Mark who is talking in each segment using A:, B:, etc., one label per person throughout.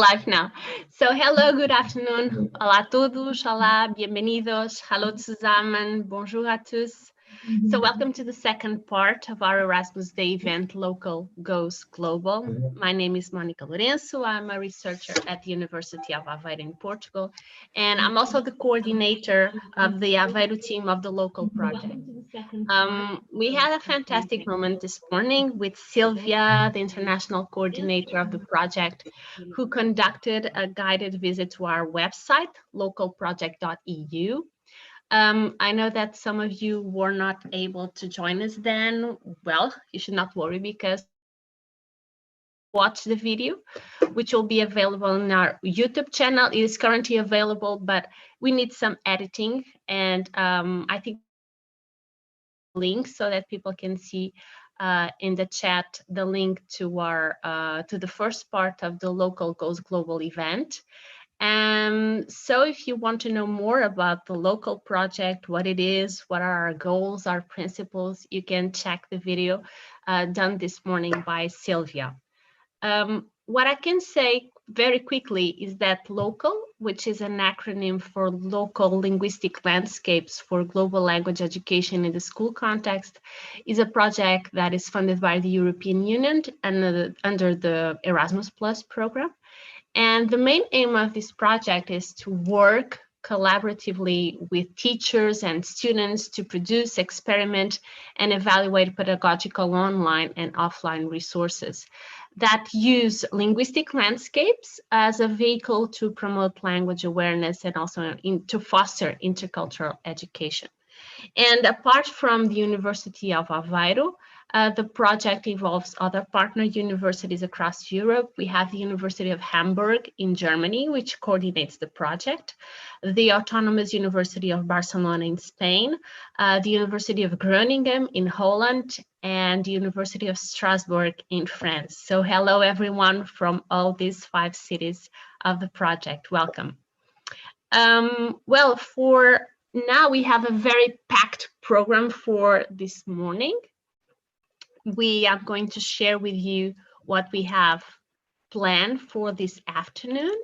A: Live now. So hello, good afternoon. Olá a todos, olá, bienvenidos, hallo zusammen, bonjour à tous. So welcome to the second part of our Erasmus Day event, Local Goes Global. My name is Monica Lourenço. I'm a researcher at the University of Aveiro in Portugal, and I'm also the coordinator of the Aveiro team of the local project. We had a fantastic moment this morning with Sylvia, the international coordinator of the project, who conducted a guided visit to our website, localproject.eu. I know that some of you were not able to join us then. Well, you should not worry because watch the video, which will be available on our YouTube channel. It is currently available, but we need some editing, and I think links so that people can see in the chat the link to our to the first part of the Local Goes Global event. So if you want to know more about the local project, what it is, what are our goals, our principles, you can check the video done this morning by Sylvia. What I can say very quickly is that LoCALL, which is an acronym for Local Linguistic Landscapes for Global Language Education in the School Context, is a project that is funded by the European Union under the Erasmus Plus program. And the main aim of this project is to work collaboratively with teachers and students to produce, experiment, and evaluate pedagogical online and offline resources that use linguistic landscapes as a vehicle to promote language awareness and also to foster intercultural education. And apart from the University of Aveiro, the project involves other partner universities across Europe. We have the University of Hamburg in Germany, which coordinates the project, the Autonomous University of Barcelona in Spain, the University of Groningen in Holland, and the University of Strasbourg in France. So hello, everyone from all these 5 cities of the project. Welcome. Well, for now, we have a very packed program for this morning. We are going to share with you what we have planned for this afternoon.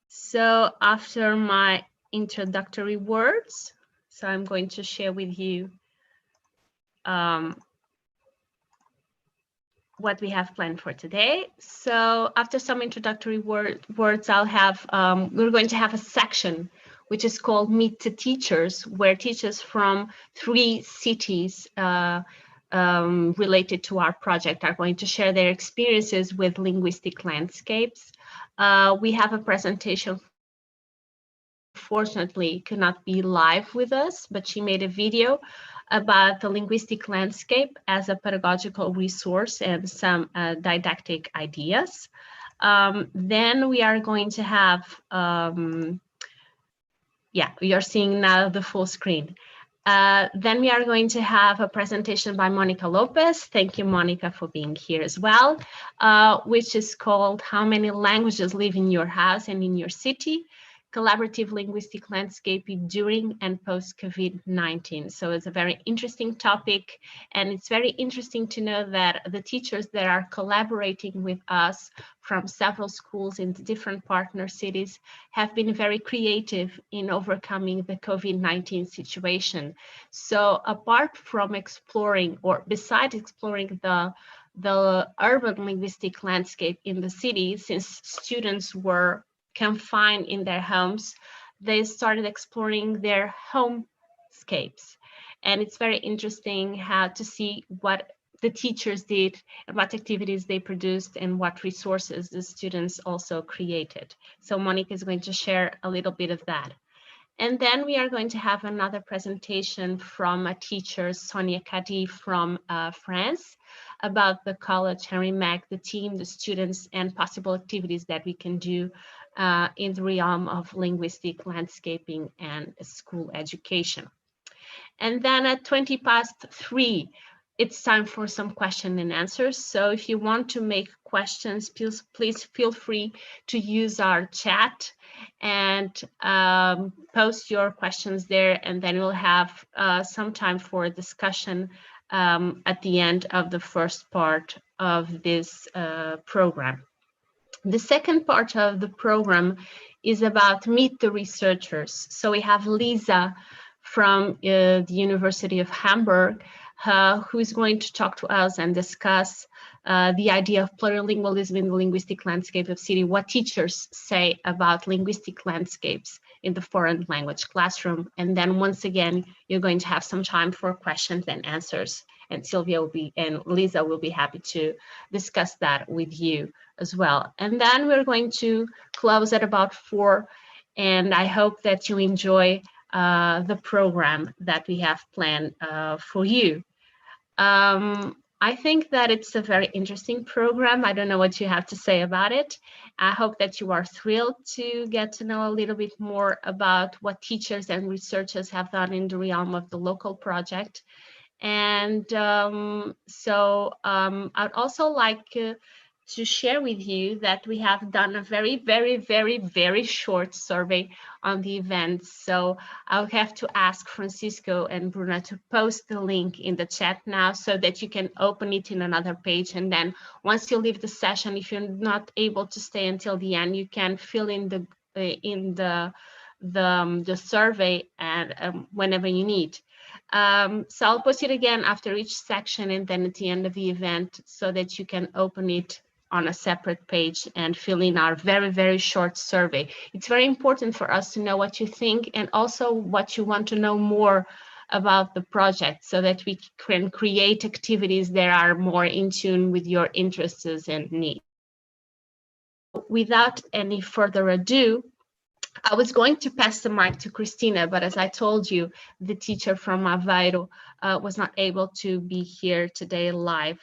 A: So after my introductory words, so I'm going to share with you what we have planned for today. So after some introductory words, I'll have, we're going to have a section which is called Meet the Teachers, where teachers from 3 cities related to our project are going to share their experiences with linguistic landscapes. We have a presentation, fortunately could not be live with us, but she made a video about the linguistic landscape as a pedagogical resource and some didactic ideas. Then we are going to have, you're seeing now the full screen. Then we are going to have a presentation by Monica Lopez. Thank you, Monica, for being here as well, which is called How Many Languages Live in Your House and in Your City? Collaborative Linguistic Landscape during and post-COVID-19. So it's a very interesting topic, and it's very interesting to know that the teachers that are collaborating with us from several schools in different partner cities have been very creative in overcoming the COVID-19 situation. So apart from exploring, or besides exploring the urban linguistic landscape in the city, since students were confined in their homes, they started exploring their homescapes. And it's very interesting how to see what the teachers did and what activities they produced and what resources the students also created. So Monica is going to share a little bit of that. And then we are going to have another presentation from a teacher, Sonia Kadi from France, about the college, Henry Mack, the team, the students, and possible activities that we can do in the realm of linguistic landscaping and school education. And then at 3:20, it's time for some question and answers. So if you want to make questions, please feel free to use our chat and post your questions there, and then we'll have some time for a discussion at the end of the first part of this program. The second part of the program is about Meet the Researchers. So we have Lisa from the University of Hamburg, who is going to talk to us and discuss the idea of plurilingualism in the linguistic landscape of city, what teachers say about linguistic landscapes in the foreign language classroom. And then once again, you're going to have some time for questions and answers. And Sylvia will be, and Lisa will be happy to discuss that with you as well. And then we're going to close at about 4. And I hope that you enjoy the program that we have planned for you. I think that it's a very interesting program. I don't know what you have to say about it. I hope that you are thrilled to get to know a little bit more about what teachers and researchers have done in the realm of the LoCALL project. And I'd also like to share with you that we have done a very, very, very, very short survey on the event. So I'll have to ask Francisco and Bruna to post the link in the chat now so that you can open it in another page. And then once you leave the session, if you're not able to stay until the end, you can fill in the survey and whenever you need. So I'll post it again after each section and then at the end of the event so that you can open it on a separate page and fill in our very, very short survey. It's very important for us to know what you think and also what you want to know more about the project so that we can create activities that are more in tune with your interests and needs. Without any further ado, I was going to pass the mic to Cristina, but as I told you, the teacher from Aveiro was not able to be here today live.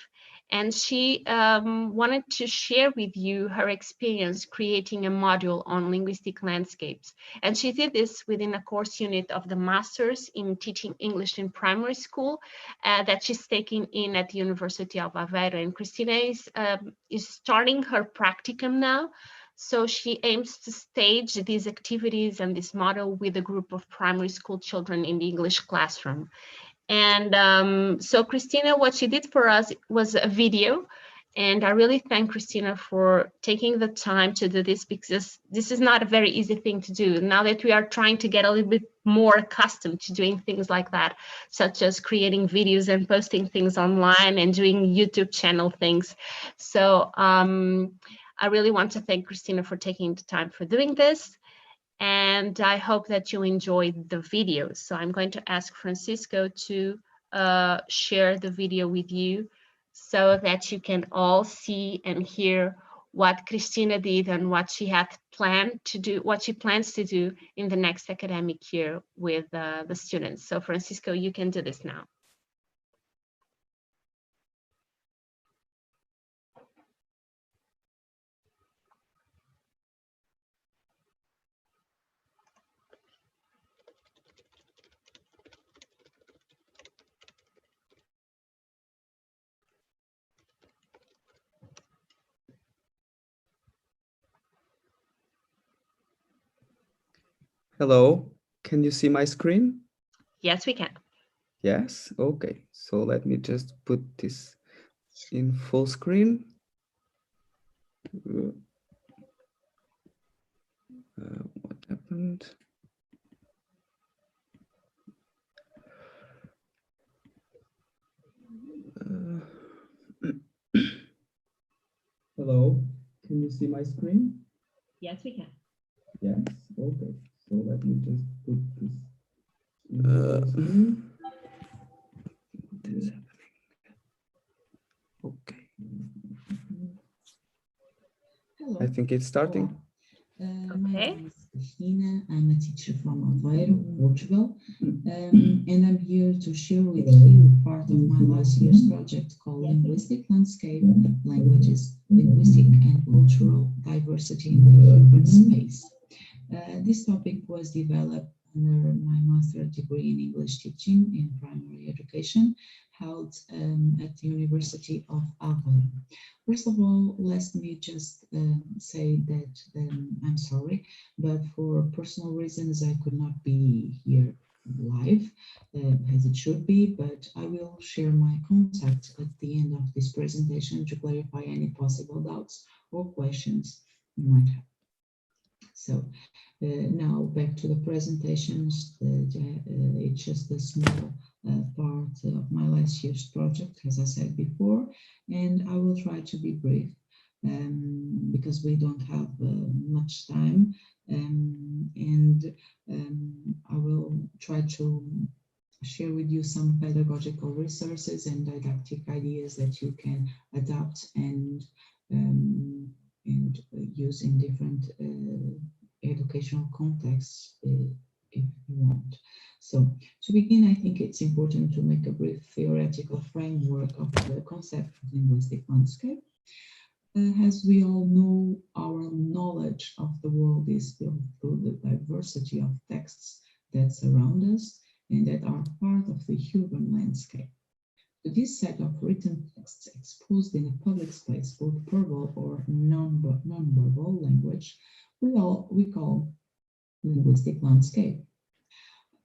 A: And she wanted to share with you her experience creating a module on linguistic landscapes. And she did this within a course unit of the Masters in Teaching English in Primary School that she's taking in at the University of Aveiro. And Cristina is starting her practicum now. So she aims to stage these activities and this model with a group of primary school children in the English classroom. And so Cristina, what she did for us was a video. And I really thank Cristina for taking the time to do this because this is not a very easy thing to do. Now that we are trying to get a little bit more accustomed to doing things like that, such as creating videos and posting things online and doing YouTube channel things. So I really want to thank Cristina for taking the time for doing this. And I hope that you enjoyed the video. So I'm going to ask Francisco to share the video with you so that you can all see and hear what Cristina did and what she had planned to do, what she plans to do in the next academic year with the students. So Francisco, you can do this now.
B: Hello, can you see my screen?
A: Yes, we can.
B: Yes, okay. So let me just put this in full screen. What happened? Hello, can you see my screen?
A: Yes, we can.
B: Yes, okay. So let me just put this in full screen. What is happening? Okay.
C: Hello.
B: I think it's starting.
C: My name is Cristina. I'm a teacher from Aveiro, Portugal, and I'm here to share with you part of my last year's project called Linguistic Landscape, Languages, Linguistic and Cultural Diversity in the Urban Space. This topic was developed under my master's degree in English teaching in primary education, held at the University of Aveiro. First of all, let me just say that I'm sorry, but for personal reasons, I could not be here live as it should be, but I will share my contact at the end of this presentation to clarify any possible doubts or questions you might have. So now back to the presentations. It's just a small part of my last year's project, as I said before, and I will try to be brief because we don't have much time, and I will try to share with you some pedagogical resources and didactic ideas that you can adapt and use in different educational contexts if you want. So to begin, I think it's important to make a brief theoretical framework of the concept of linguistic landscape. As we all know, our knowledge of the world is built through the diversity of texts that surround us and that are part of the urban landscape. To this set of written texts exposed in a public space, both verbal or non-verbal language, we call linguistic landscape.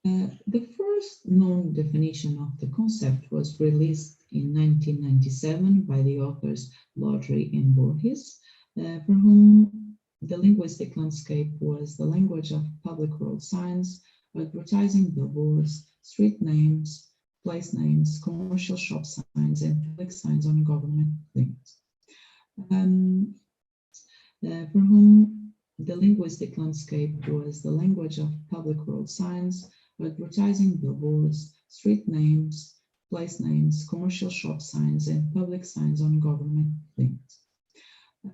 C: The first known definition of the concept was released in 1997 by the authors Lodry and Borges, for whom the linguistic landscape was the language of public road signs, advertising billboards, street names, place names, commercial shop signs, and public signs on government buildings. For whom the linguistic landscape was the language of public road signs, advertising billboards, street names, place names, commercial shop signs, and public signs on government buildings.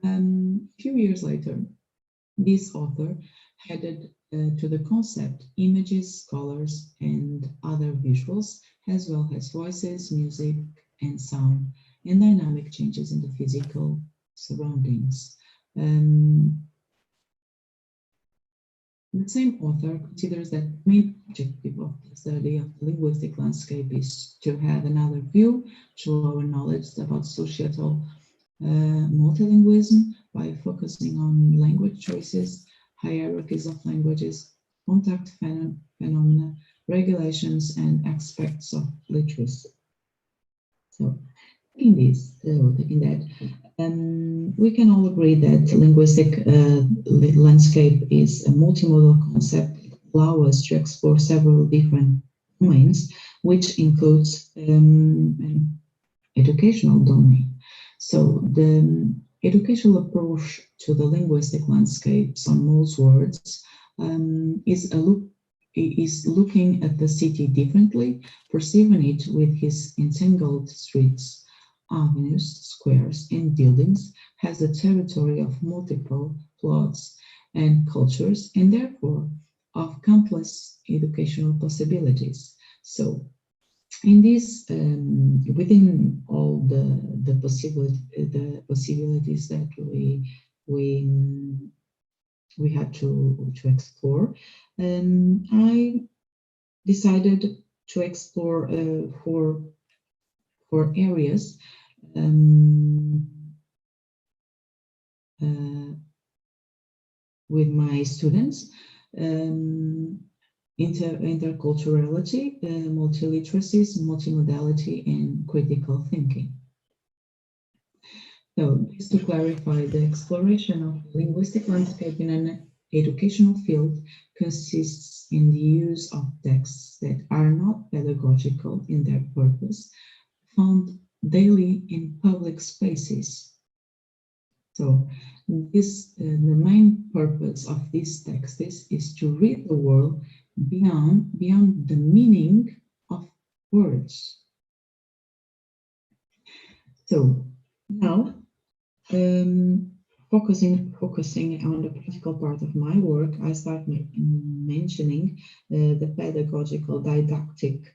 C: A few years later, this author added to the concept images, colors, and other visuals, as well as voices, music, and sound, and dynamic changes in the physical surroundings. The same author considers that the main objective of the study of the linguistic landscape is to have another view to our knowledge about societal multilingualism by focusing on language choices, hierarchies of languages, contact phenomena, regulations, and aspects of literacy. So, taking that, we can all agree that linguistic landscape is a multimodal concept that allows us to explore several different domains, which includes an educational domain. So the educational approach to the linguistic landscapes on most words is looking at the city differently, perceiving it with its entangled streets, avenues, squares, and buildings, has a territory of multiple plots and cultures, and therefore of countless educational possibilities. So in this, within all the possibilities that we had to explore, I decided to explore four areas with my students: interculturality, multiliteracies, multimodality, and critical thinking. So, just to clarify, the exploration of the linguistic landscape in an educational field consists in the use of texts that are not pedagogical in their purpose, found daily in public spaces. So this, the main purpose of these texts is to read the world beyond the meaning of words. So now, focusing on the practical part of my work, I start mentioning the pedagogical didactic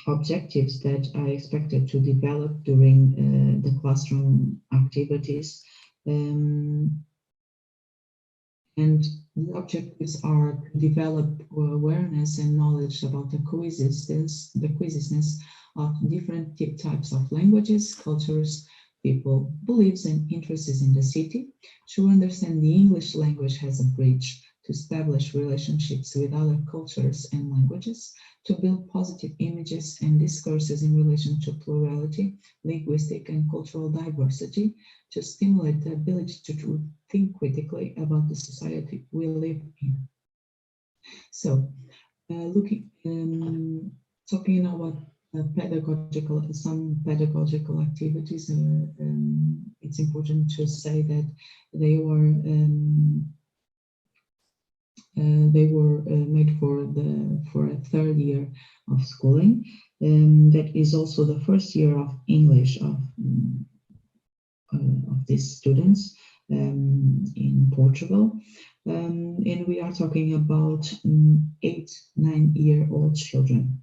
C: objectives that I expected to develop during the classroom activities. And the objectives are to develop awareness and knowledge about the coexistence of different types of languages, cultures, people, beliefs, and interests in the city, to understand the English language as a bridge to establish relationships with other cultures and languages, to build positive images and discourses in relation to plurality, linguistic and cultural diversity, to stimulate the ability to think critically about the society we live in. So, talking about some pedagogical activities, it's important to say that they were made for a third year of schooling. That is also the first year of English of these students in Portugal. And we are talking about 8-9-year-old children.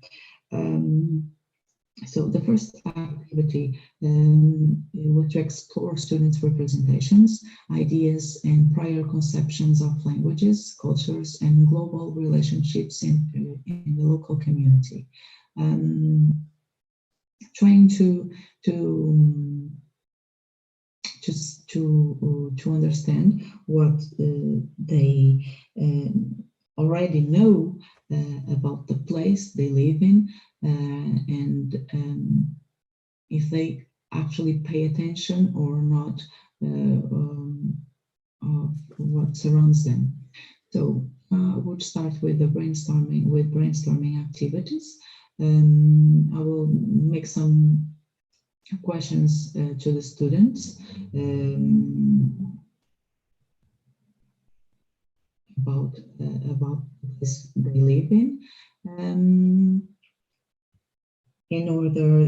C: So the first activity was to explore students' representations, ideas and prior conceptions of languages, cultures and global relationships in the local community. Trying to understand what they already know about the place they live in, and if they actually pay attention or not of what surrounds them. So I would start with the brainstorming activities. I will make some questions to the students about the place they live in, in order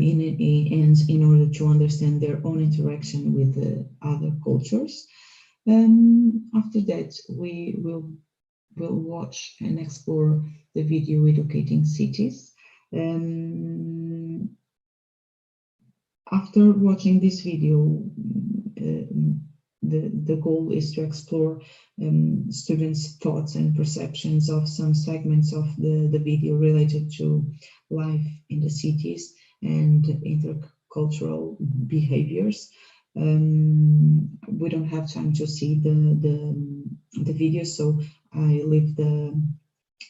C: to understand their own interaction with the other cultures. After that, we will watch and explore the video Educating Cities. After watching this video, the goal is to explore students' thoughts and perceptions of some segments of the video related to life in the cities and intercultural behaviors. We don't have time to see the video, so I leave the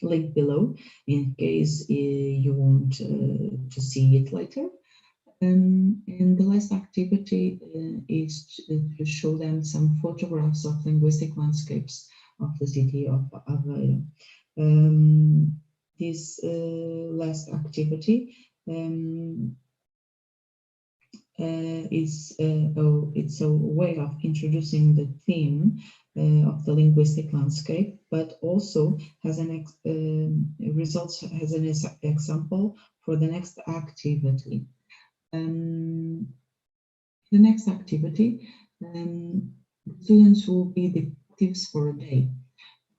C: link below in case you want to see it later. And the last activity is to show them some photographs of linguistic landscapes of the city of Aveiro. This last activity it's a way of introducing the theme of the linguistic landscape, but also has an example for the next activity. The next activity, students will be detectives for a day.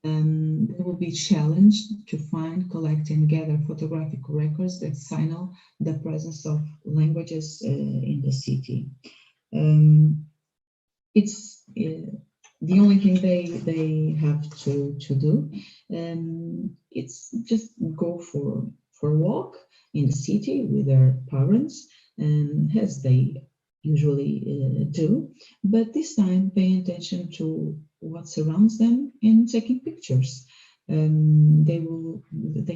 C: They will be challenged to find, collect and gather photographic records that signal the presence of languages in the city. It's the only thing they have to do. It's just go for a walk in the city with their parents, as they usually do, but this time paying attention to what surrounds them and taking pictures. They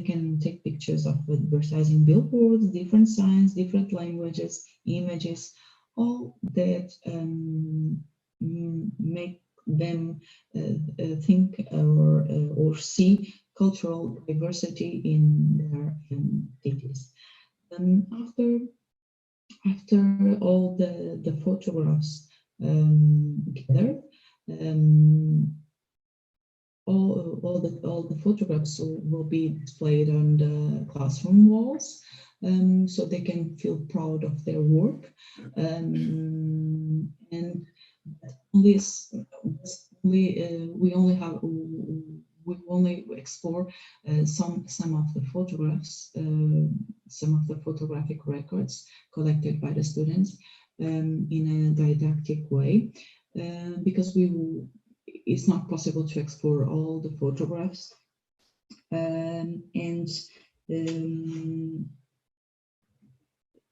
C: can take pictures of advertising billboards, different signs, different languages, images, all that make them think or see cultural diversity in their cities. After all the photographs gathered, all the photographs will be displayed on the classroom walls, so they can feel proud of their work. And we only explore some of the photographs, some of the photographic records collected by the students in a didactic way, because it's not possible to explore all the photographs,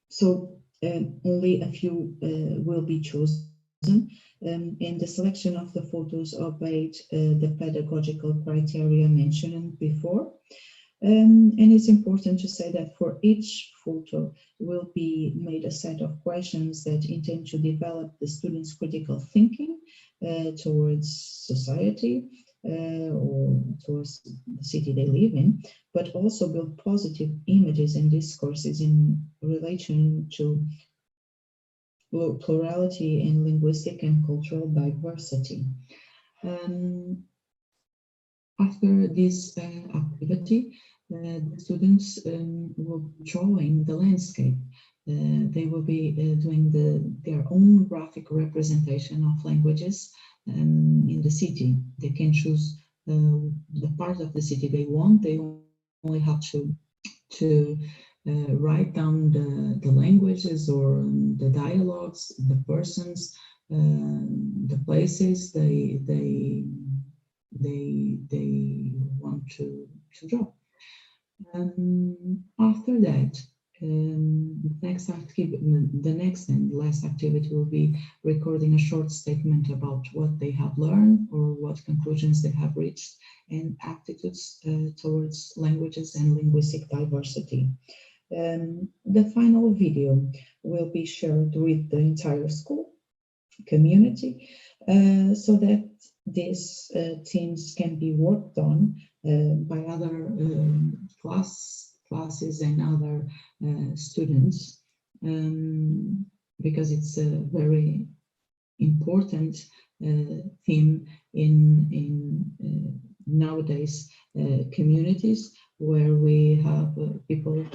C: so only a few will be chosen and the selection of the photos obeyed the pedagogical criteria mentioned before. And it's important to say that for each photo will be made a set of questions that intend to develop the students' critical thinking towards society or towards the city they live in, but also build positive images and discourses in relation to plurality and linguistic and cultural diversity. After this activity, the students will be drawing the landscape. They will be doing their own graphic representation of languages in the city. They can choose the part of the city they want. They only have to write down the languages or the dialogues, the persons, the places they want to draw. After that, the next and last activity will be recording a short statement about what they have learned or what conclusions they have reached and attitudes towards languages and linguistic diversity. The final video will be shared with the entire school community so that these teams can be worked on by other classes and other students, because it's a very important theme in nowadays communities where we have people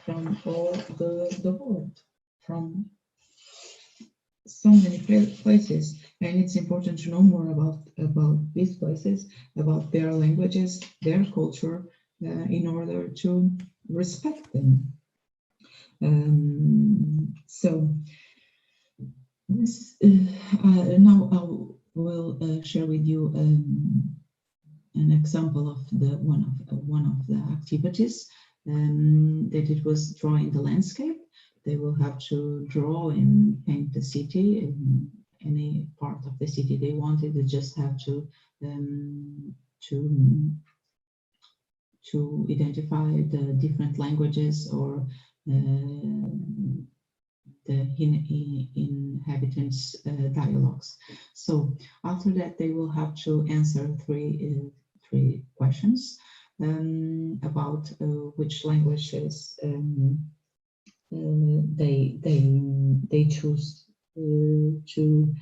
C: from all the world, from so many places, and it's important to know more about these places, about their languages, their culture, in order to respect them. So this now I will share with you an example of one of the activities that it was drawing the landscape. They will have to draw and paint the city in any part of the city they wanted. They just have to identify the different languages or the inhabitants' dialogues. So after that, they will have to answer three questions about which languages they choose to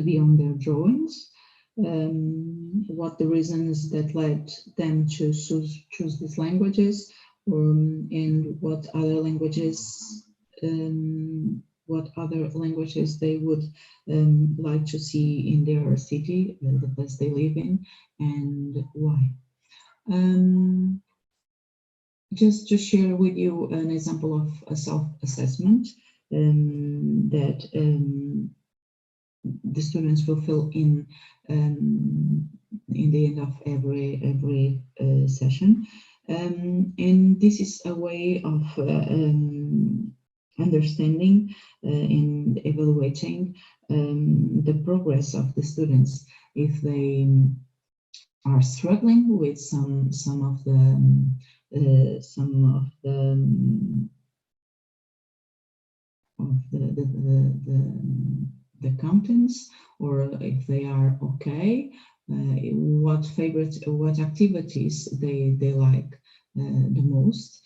C: be on their drawings, what the reasons that led them to choose these languages, and what other languages they would like to see in their city, the place they live in, and why. Just to share with you an example of a self-assessment that the students will fill in the end of every session, and this is a way of understanding and evaluating the progress of the students. If they are struggling with some of the contents, or if they are okay, what activities they like the most,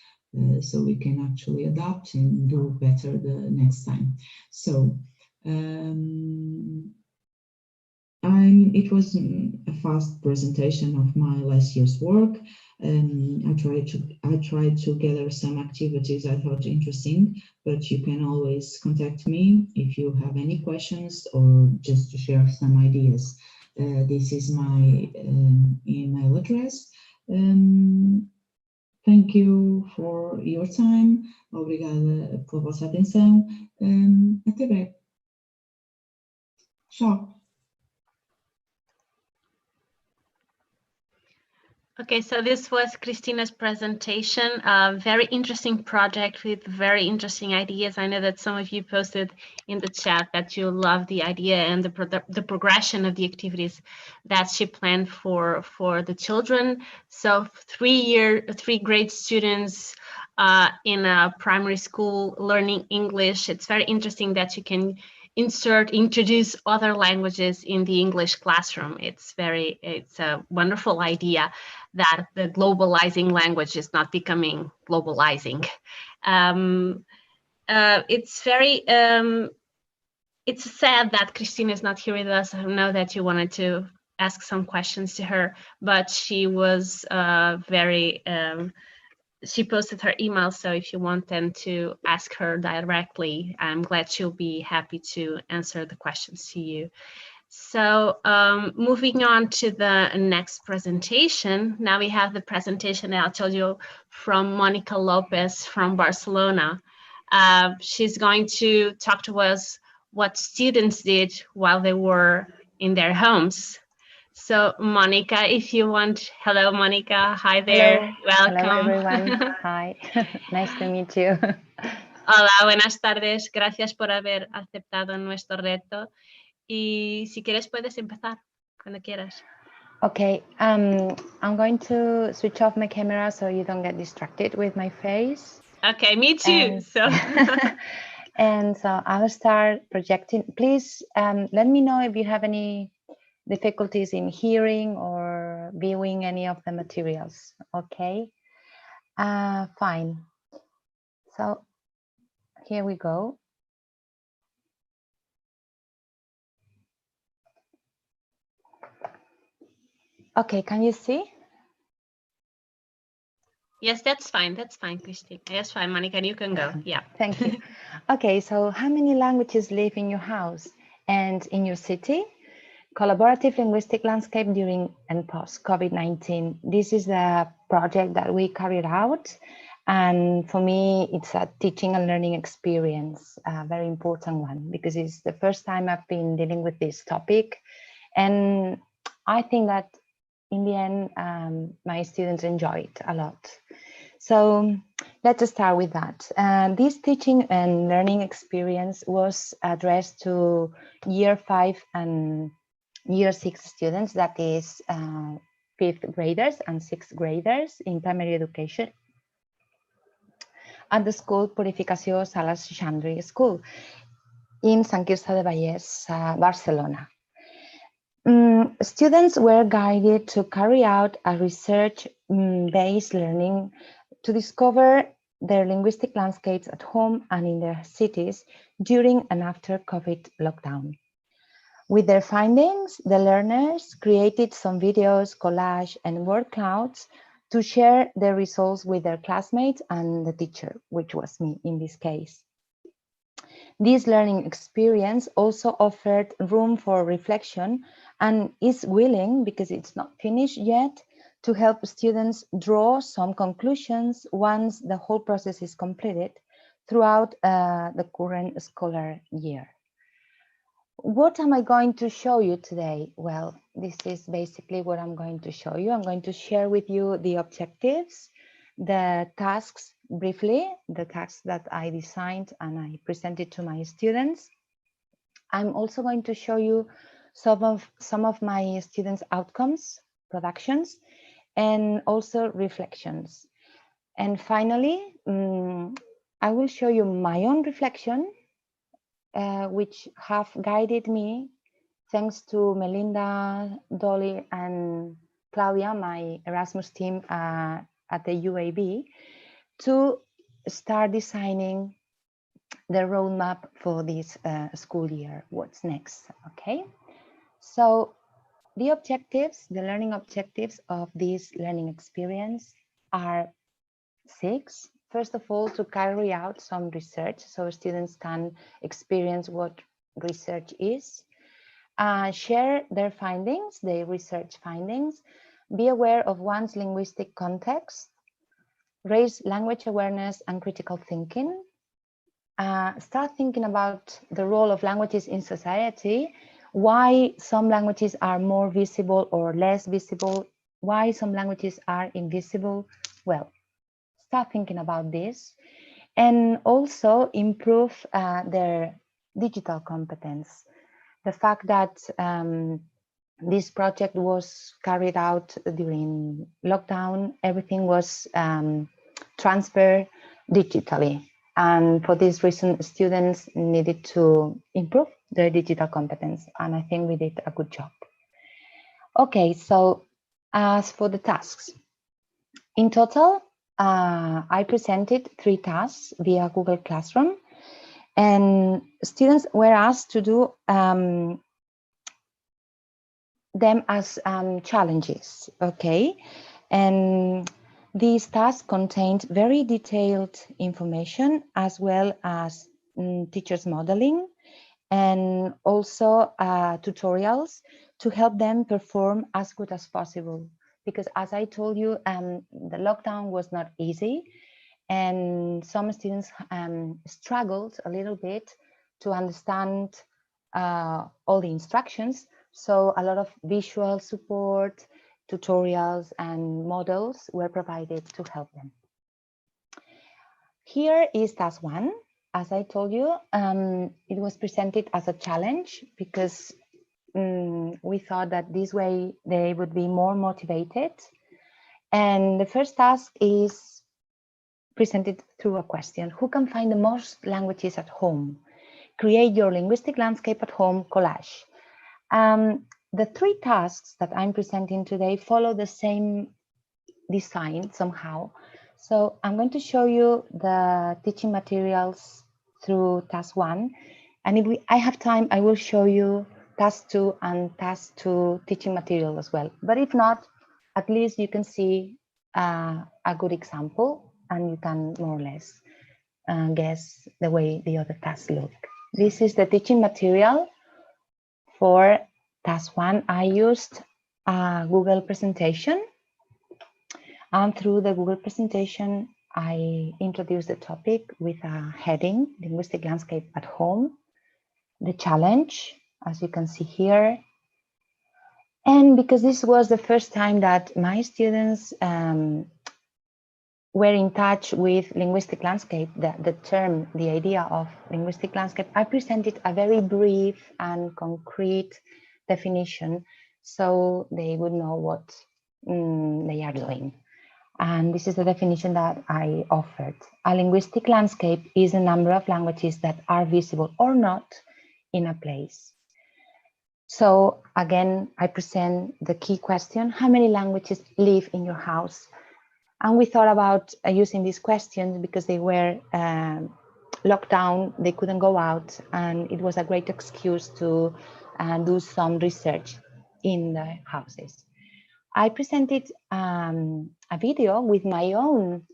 C: so we can actually adapt and do better the next time. So it was a fast presentation of my last year's work. I tried to gather some activities I thought interesting, but you can always contact me if you have any questions or just to share some ideas. This is my email address. Thank you for your time. Obrigada pela vossa atenção. Até breve. Tchau.
A: Okay, so this was Christina's presentation, a very interesting project with very interesting ideas. I know that some of you posted in the chat that you love the idea and the progression of the activities that she planned for the children. So three grade students in a primary school learning English. It's very interesting that you can introduce other languages in the English classroom. It's a wonderful idea that the globalizing language is not becoming globalizing. It's sad that Christina is not here with us. I know that you wanted to ask some questions to her, but she was she posted her email, so if you want then to ask her directly, I'm glad she'll be happy to answer the questions to you. So moving on to the next presentation. Now we have the presentation that I'll tell you from Monica Lopez from Barcelona. She's going to talk to us what students did while they were in their homes. So Monica, if you want, hello Monica, hi there,
D: Hello.
A: welcome.
D: Hello everyone, hi, nice to meet you.
A: Hola, buenas tardes, gracias por haber aceptado nuestro reto. Y si quieres puedes empezar, cuando quieras.
D: Okay, I'm going to switch off my camera so you don't get distracted with my face.
A: Okay, me too.
D: And
A: so
D: and so I'll start projecting. Please let me know if you have any difficulties in hearing or viewing any of the materials. Okay, fine. So here we go. Okay, can you see?
A: Yes, that's fine, Christine. That's fine, Monica, you can go. Yeah.
D: Thank you. Okay, so how many languages live in your house and in your city? Collaborative linguistic landscape during and post COVID-19. This is the project that we carried out. And for me, it's a teaching and learning experience, a very important one, because it's the first time I've been dealing with this topic. And I think that in the end, my students enjoy it a lot. So let's start with that. This teaching and learning experience was addressed to year 5 and year 6 students, that is 5th graders and 6th graders in primary education at the school Purificació Sales Xandri School in Sant Quirze del Vallès, Barcelona. Students were guided to carry out a research-based learning to discover their linguistic landscapes at home and in their cities during and after COVID lockdown. With their findings, the learners created some videos, collage, and word clouds to share their results with their classmates and the teacher, which was me in this case. This learning experience also offered room for reflection and is willing, because it's not finished yet, to help students draw some conclusions once the whole process is completed throughout the current scholar year. What am I going to show you today? Well, this is basically what I'm going to show you. I'm going to share with you the objectives, the tasks briefly, the tasks that I designed and I presented to my students. I'm also going to show you some of my students' outcomes, productions, and also reflections. And finally, I will show you my own reflection, which have guided me, thanks to Melinda, Dolly, and Claudia, my Erasmus team at the UAB, to start designing the roadmap for this school year. What's next? Okay, so the objectives, the learning objectives of this learning experience are 6. First of all, to carry out some research so students can experience what research is, share their findings, their research findings, be aware of one's linguistic context, raise language awareness and critical thinking, start thinking about the role of languages in society, why some languages are more visible or less visible why some languages are invisible. Well, start thinking about this, and also improve their digital competence. The fact that this project was carried out during lockdown, everything was transferred digitally. And for this reason, students needed to improve their digital competence. And I think we did a good job. Okay, so as for the tasks, in total, I presented 3 tasks via Google Classroom, and students were asked to do them as challenges, okay? And these tasks contained very detailed information as well as teachers modeling, and also tutorials to help them perform as good as possible. Because as I told you, the lockdown was not easy, and some students struggled a little bit to understand all the instructions. So a lot of visual support, tutorials, and models were provided to help them. Here is task 1. As I told you, it was presented as a challenge because we thought that this way they would be more motivated. And the first task is presented through a question: who can find the most languages at home? Create your linguistic landscape at home collage. The 3 tasks that I'm presenting today follow the same design somehow. So I'm going to show you the teaching materials through task 1. And if I have time, I will show you task 2 and task 2 teaching material as well. But if not, at least you can see a good example, and you can more or less guess the way the other tasks look. This is the teaching material for task 1. I used a Google presentation, and through the Google presentation, I introduced the topic with a heading: Linguistic Landscape at Home, the challenge, as you can see here. And because this was the first time that my students were in touch with linguistic landscape, the term, the idea of linguistic landscape, I presented a very brief and concrete definition so they would know what they are doing. And this is the definition that I offered. A linguistic landscape is a number of languages that are visible or not in a place. So again, I present the key question: how many languages live in your house? And we thought about using these questions because they were locked down, they couldn't go out, and it was a great excuse to do some research in the houses. I presented a video with my own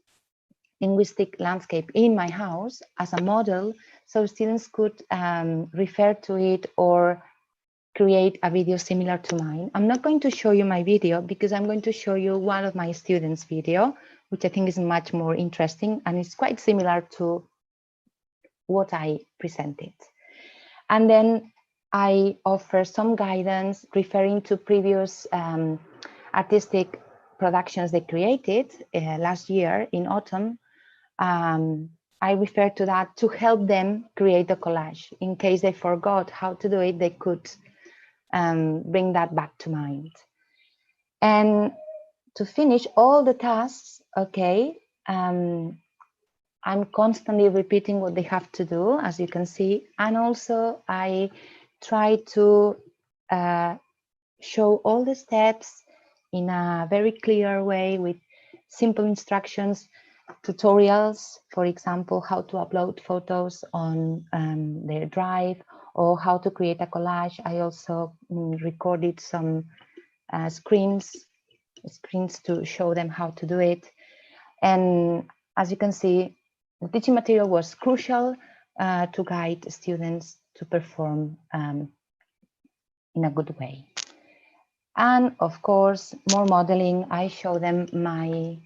D: linguistic landscape in my house as a model, so students could refer to it or create a video similar to mine. I'm not going to show you my video because I'm going to show you one of my students' video, which I think is much more interesting, and it's quite similar to what I presented. And then I offer some guidance referring to previous artistic productions they created last year in autumn. I refer to that to help them create a collage. In case they forgot how to do it, they could bring that back to mind. And to finish all the tasks, okay, I'm constantly repeating what they have to do, as you can see. And also I try to show all the steps in a very clear way with simple instructions, tutorials, for example, how to upload photos on their Drive, or how to create a collage. I also recorded some screens to show them how to do it. And as you can see, the teaching material was crucial to guide students to perform in a good way. And of course, more modeling. I show them my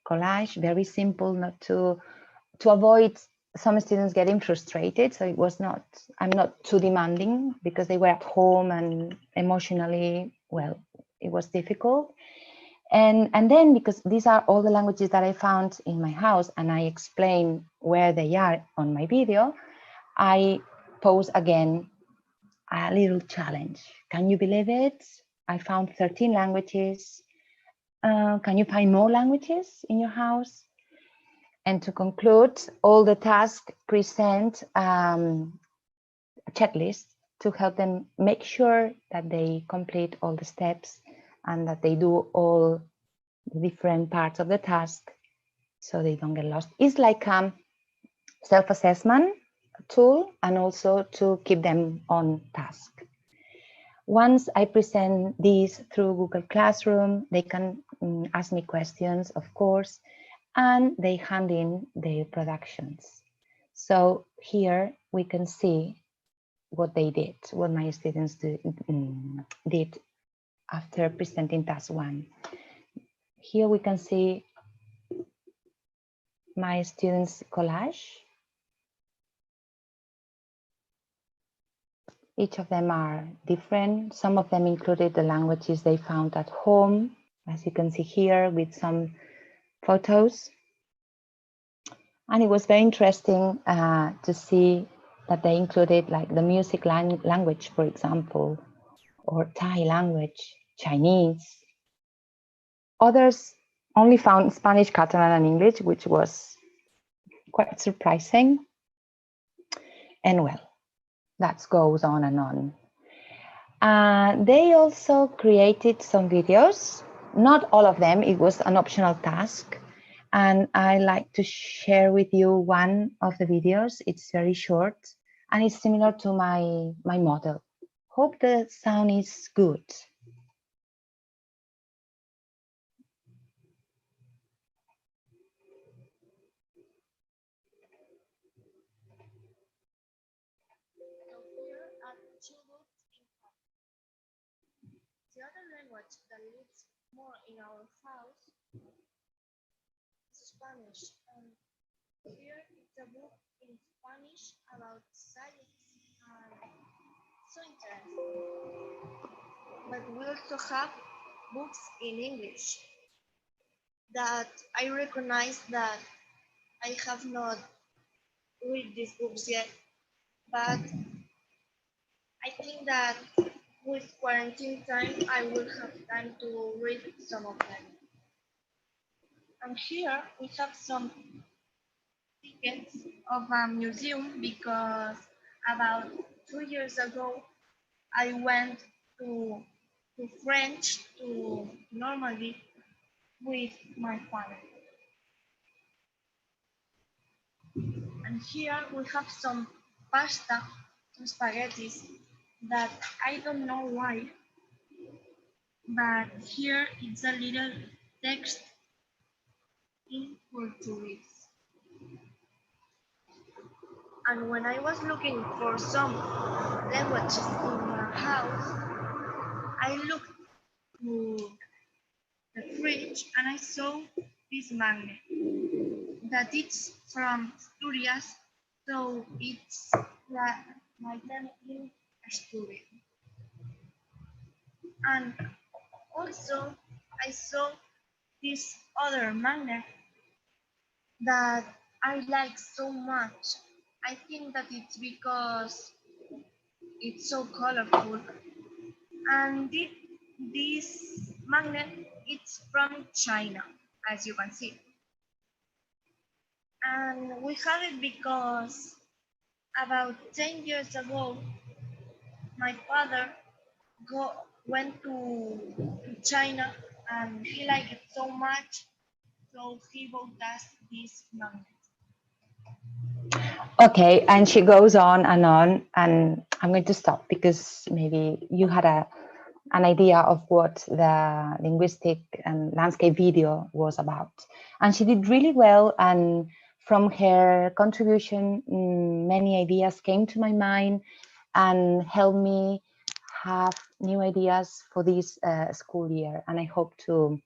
D: collage, very simple, not to avoid some students getting frustrated. So it was not, I'm not too demanding because they were at home and emotionally, well, it was difficult. And then, because these are all the languages that I found in my house and I explain where they are on my video, I pose again a little challenge. Can you believe it? I found 13 languages. Can you find more languages in your house? And to conclude, all the tasks present a checklist to help them make sure that they complete all the steps and that they do all the different parts of the task so they don't get lost. It's like a self-assessment tool and also to keep them on task. Once I present these through Google Classroom, they can ask me questions, of course, and they hand in their productions. So here we can see what they did, what my students did after presenting task 1. Here we can see my students' collage. Each of them are different. Some of them included the languages they found at home, as you can see here with some photos. And it was very interesting to see that they included like the music language, for example, or Thai language, Chinese. Others only found Spanish, Catalan, and English, which was quite surprising. And well, that goes on and on. They also created some videos, not all of them, it was an optional task. And I like to share with you one of the videos. It's very short and it's similar to my model. Hope the sound is good.
A: The other language that lives more in our house is Spanish. And here is a book in Spanish about science and so interesting. But we also have books in English that I recognize that I have not read these books yet, but I think that with quarantine time, I will have time to read some of them. And here we have some tickets of a museum because about 2 years ago, I went to French, to Normandy with my family. And here we have some pasta, some spaghettis that I don't know why, but here it's a little text in Portuguese. And when I was looking for some languages in my house, I looked to the fridge and I saw this magnet that it's from Asturias, so it's my name in Asturias. And also I saw this other magnet that I like so much. I think that it's because it's so colorful. And this magnet, it's from China, as you can see. And we have it because about 10 years ago, my father went to China and he liked it so much, so he bought us this magnet.
D: Okay, and she goes on, and I'm going to stop because maybe you had an idea of what the linguistic and landscape video was about. And she did really well, and from her contribution, many ideas came to my mind and helped me have new ideas for this school year, and I hope to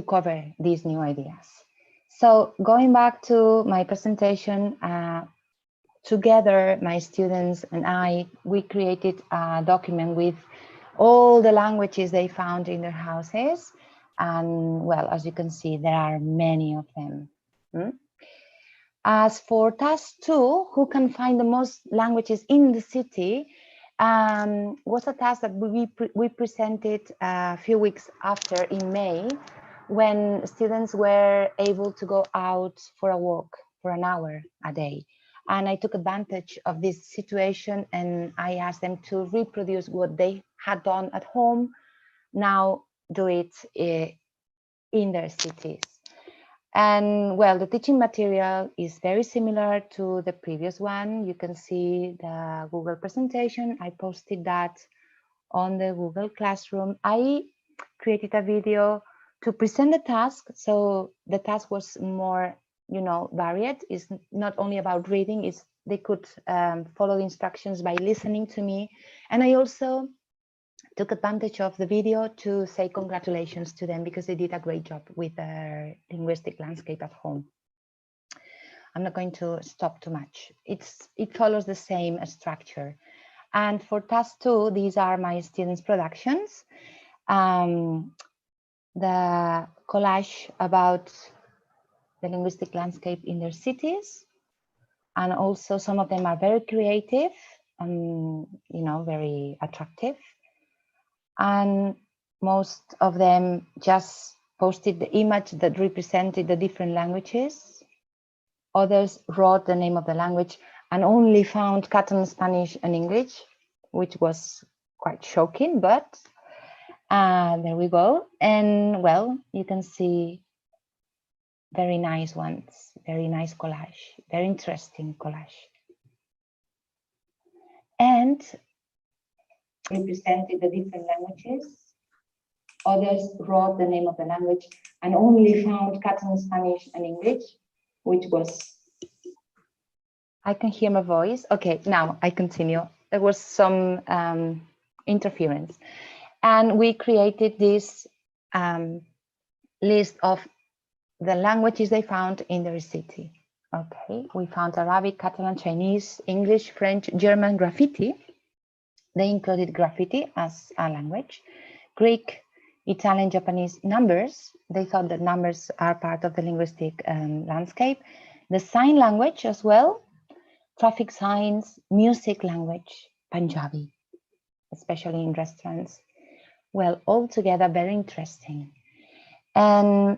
D: cover these new ideas. So going back to my presentation, together, my students and I, we created a document with all the languages they found in their houses. And well, as you can see, there are many of them. As for task 2, who can find the most languages in the city, was a task that we presented a few weeks after in May, when students were able to go out for a walk for an hour a day. And I took advantage of this situation and I asked them to reproduce what they had done at home, now do it in their cities. And well, the teaching material is very similar to the previous one. You can see the Google presentation. I posted that on the Google Classroom. I created a video to present the task. So the task was more, varied. It's not only about reading, they could follow the instructions by listening to me. And I also took advantage of the video to say congratulations to them because they did a great job with their linguistic landscape at home. I'm not going to stop too much. It follows the same structure. And for task 2, these are my students' productions. The collage about the linguistic landscape in their cities. And also some of them are very creative and, very attractive. And most of them just posted the image that represented the different languages. Others wrote the name of the language and only found Catalan, Spanish, and English, which was quite shocking, but there we go. And well, you can see very nice ones, very nice collage, very interesting collage. And represented the different languages. Others wrote the name of the language and only found Catalan, Spanish, and English, which was... I can hear my voice. Okay, now I continue. There was some interference. And we created this list of the languages they found in their city. Okay, we found Arabic, Catalan, Chinese, English, French, German, graffiti. They included graffiti as a language, Greek, Italian, Japanese, numbers. They thought that numbers are part of the linguistic landscape. The sign language as well, traffic signs, music language, Punjabi, especially in restaurants. Well, altogether very interesting. And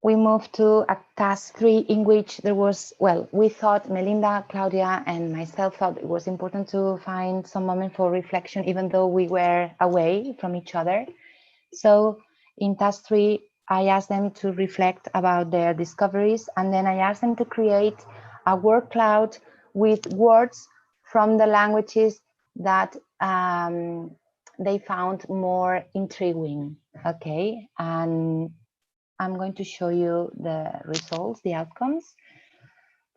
D: we moved to a task 3 in which there was, well, we thought, Melinda, Claudia, and myself thought it was important to find some moment for reflection, even though we were away from each other. So in task 3, I asked them to reflect about their discoveries, and then I asked them to create a word cloud with words from the languages that they found more intriguing. Okay, and I'm going to show you the results, the outcomes.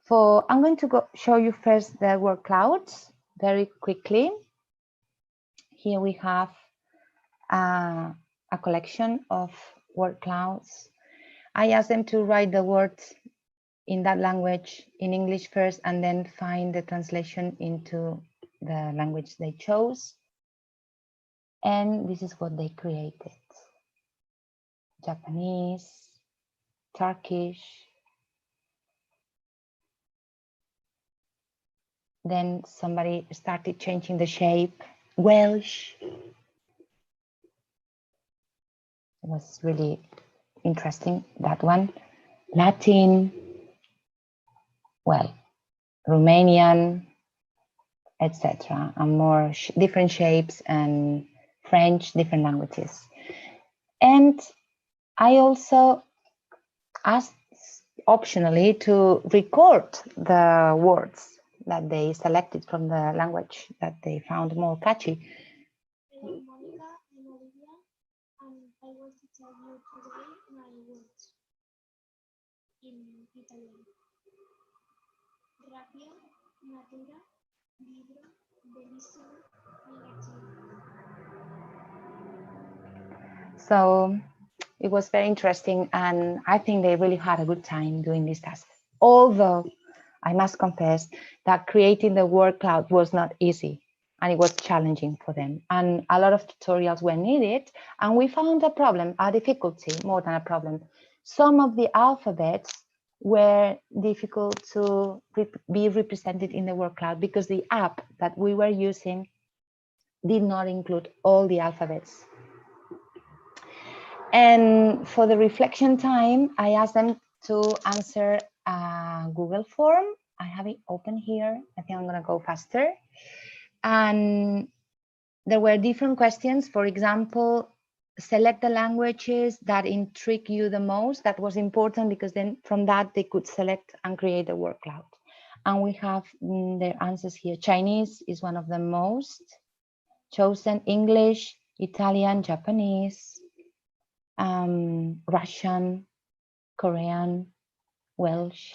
D: I'm going to show you first the word clouds very quickly. Here we have a collection of word clouds. I asked them to write the words in that language in English first and then find the translation into the language they chose. And this is what they created. Japanese, Turkish. Then somebody started changing the shape. Welsh. It was really interesting, that one. Latin, well, Romanian, etc. And more different shapes, and French, different languages. And I also asked optionally to record the words that they selected from the language that they found more catchy.
E: Monica and Olivia, and I want to tell you today my words in Italian. Rabbia, natura, libro, bellissimo, negativo.
D: So it was very interesting, and I think they really had a good time doing this task. Although I must confess that creating the word cloud was not easy. and it was challenging for them. And a lot of tutorials were needed, and we found a problem, a difficulty more than a problem. Some of the alphabets were difficult to be represented in the word cloud because the app that we were using did not include all the alphabets. And for the reflection time, I asked them to answer a Google form. I have it open here. I think I'm going to go faster. And there were different questions. For example, select the languages that intrigue you the most. That was important because then from that they could select and create a word cloud. And we have their answers here. Chinese is one of the most chosen. English, Italian, Japanese, Russian, Korean, Welsh.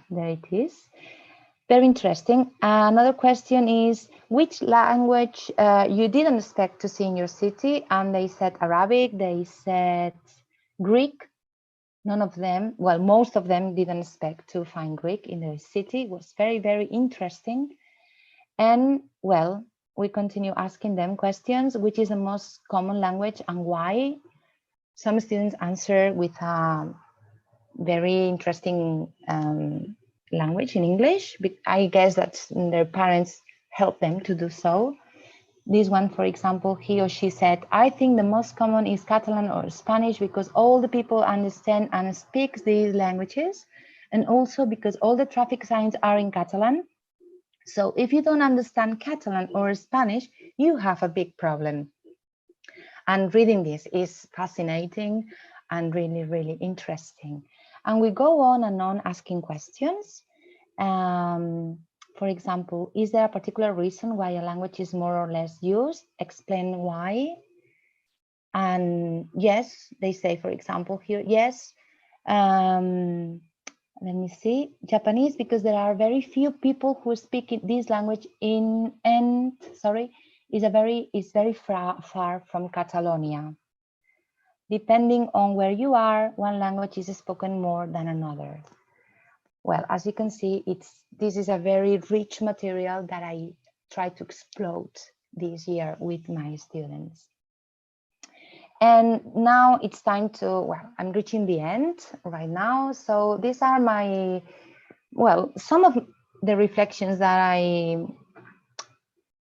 D: There it is. Very interesting. Another question is, which language you didn't expect to see in your city? And they said Arabic, they said Greek. None of them, well, most of them didn't expect to find Greek in their city. It was very, very interesting. And well, we continue asking them questions, which is the most common language and why? Some students answer with a very interesting language in English. I guess that their parents helped them to do so. This one, for example, he or she said, I think the most common is Catalan or Spanish because all the people understand and speak these languages, and also because all the traffic signs are in Catalan. So if you don't understand Catalan or Spanish, you have a big problem. And reading this is fascinating and really, really interesting. And we go on and on asking questions. For example, is there a particular reason why a language is more or less used? Explain why. And yes, they say, for example, here, yes. Let me see, Japanese, because there are very few people who speak this language is very far from Catalonia. Depending on where you are, one language is spoken more than another. Well, as you can see, this is a very rich material that I try to explode this year with my students. And now it's time to, well, I'm reaching the end right now. So these are my, well, some of the reflections that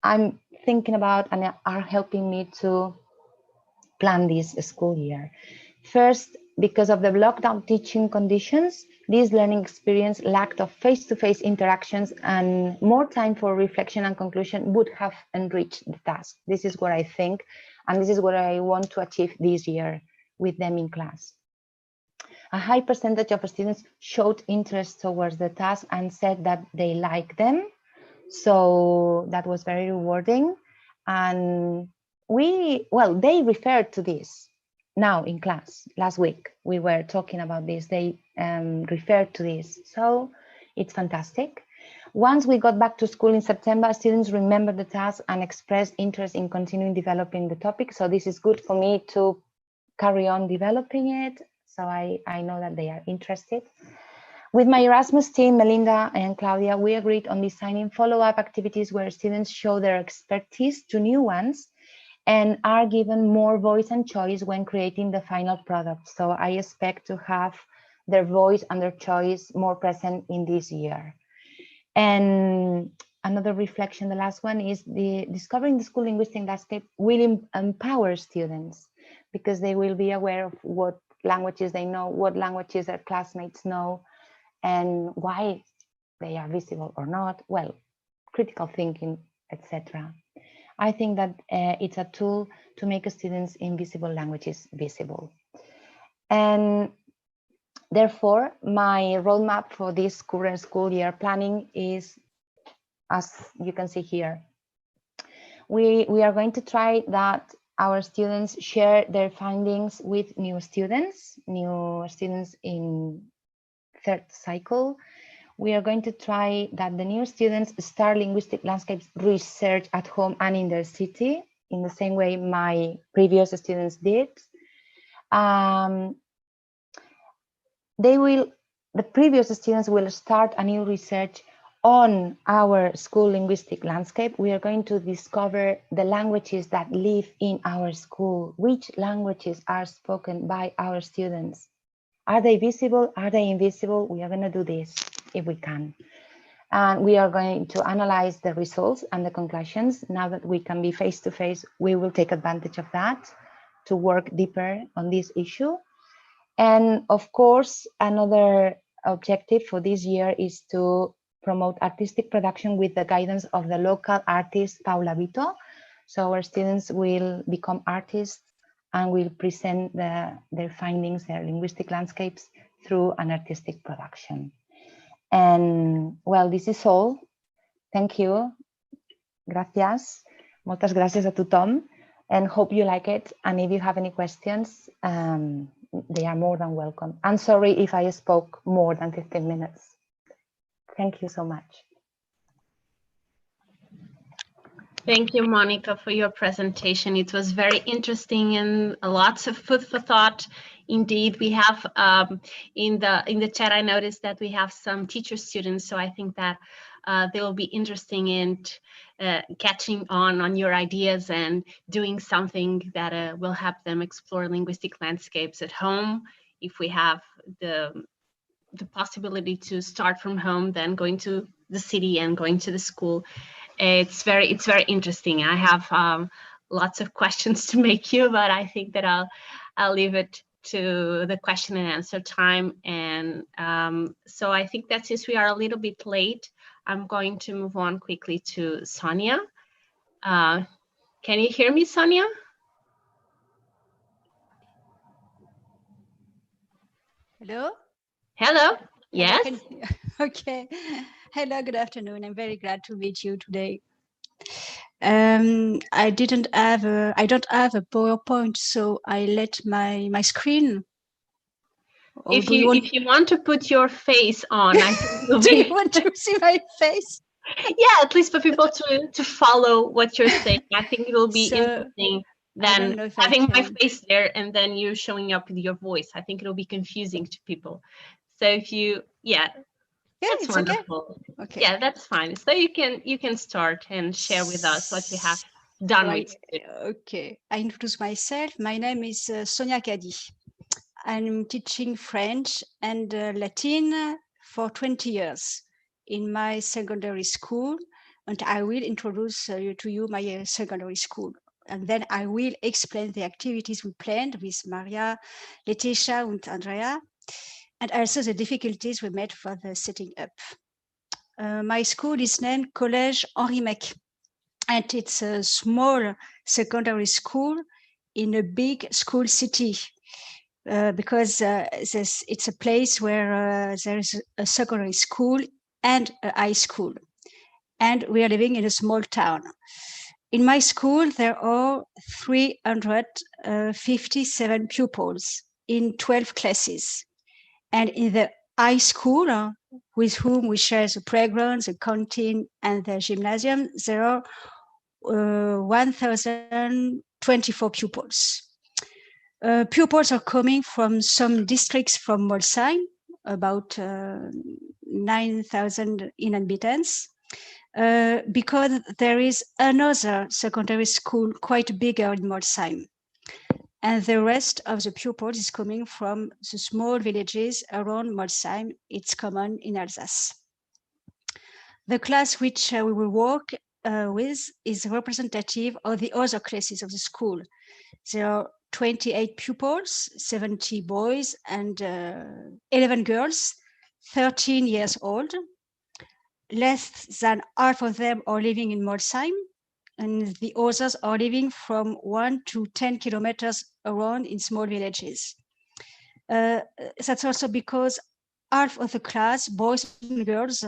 D: I'm thinking about and are helping me to plan this school year. First, because of the lockdown teaching conditions, this learning experience lacked of face-to-face interactions and more time for reflection and conclusion would have enriched the task. This is what I think, and this is what I want to achieve this year with them in class. A high percentage of students showed interest towards the task and said that they like them. So that was very rewarding. And they referred to this now in class. Last week, we were talking about this. They referred to this. So it's fantastic. Once we got back to school in September, students remembered the task and expressed interest in continuing developing the topic. So this is good for me to carry on developing it. So I know that they are interested. With my Erasmus team, Melinda and Claudia, we agreed on designing follow-up activities where students show their expertise to new ones and are given more voice and choice when creating the final product. So I expect to have their voice and their choice more present in this year. And another reflection, the last one, is discovering the school linguistic landscape will empower students because they will be aware of what languages they know, what languages their classmates know, and why they are visible or not, well, critical thinking, etc. I think that it's a tool to make students' invisible languages visible. And therefore, my roadmap for this current school year planning is, as you can see here, we are going to try that our students share their findings with new students in third cycle. We are going to try that the new students start linguistic landscapes research at home and in their city, in the same way my previous students did. The previous students will start a new research on our school linguistic landscape, we are going to discover the languages that live in our school. Which languages are spoken by our students? Are they visible? Are they invisible? We are going to do this if we can. And we are going to analyze the results and the conclusions. Now that we can be face to face, we will take advantage of that to work deeper on this issue. And of course, another objective for this year is to promote artistic production with the guidance of the local artist Paula Vito. So our students will become artists and will present their findings, their linguistic landscapes through an artistic production. And well, this is all. Thank you. Gracias. Moltes gràcies a tothom, and hope you like it. And if you have any questions, they are more than welcome. I'm sorry if I spoke more than 15 minutes. Thank you so much.
A: Thank you, Monica, for your presentation. It was very interesting and lots of food for thought. Indeed, we have in the chat, I noticed that we have some teacher students, so I think that they will be interesting in catching on your ideas and doing something that will help them explore linguistic landscapes at home. If we have the possibility to start from home, then going to the city and going to the school. It's very interesting. I have lots of questions to make you, but I think that I'll leave it to the question and answer time. And so I think that since we are a little bit late, I'm going to move on quickly to Sonia. Can you hear me, Sonia?
F: Hello?
A: Hello. Yes.
F: Hello, okay. Hello, good afternoon. I'm very glad to meet you today. I don't have a PowerPoint, so I let my screen. Or
A: If you want to put your face on, I think
F: do you want to see my face?
A: Yeah, at least for people to follow what you're saying. I think it will be interesting than having my face there and then you showing up with your voice. I think it'll be confusing to people. So if you, that's wonderful. Okay. Yeah, that's fine. So you can start and share with us what you have done with it.
F: Okay, I introduce myself. My name is Sonia Kadi. I'm teaching French and Latin for 20 years in my secondary school, and I will introduce to you my secondary school. And then I will explain the activities we planned with Maria, Letitia, and Andrea, and also the difficulties we met for the setting up. My school is named Collège Henri Mec, and it's a small secondary school in a big school city. Because it's a place where there is a secondary school and a high school. And we are living in a small town. In my school, there are 357 pupils in 12 classes. And in the high school, with whom we share the playground, the canteen, and the gymnasium, there are 1,024 pupils. Pupils are coming from some districts from Molsheim, about 9,000 inhabitants, because there is another secondary school quite bigger in Molsheim. And the rest of the pupils is coming from the small villages around Molsheim. It's common in Alsace. The class which we will work with is representative of the other classes of the school. There are 28 pupils, 70 boys and 11 girls, 13 years old. Less than half of them are living in Molsheim, and the others are living from 1 to 10 kilometers around in small villages. That's also because half of the class, boys and girls,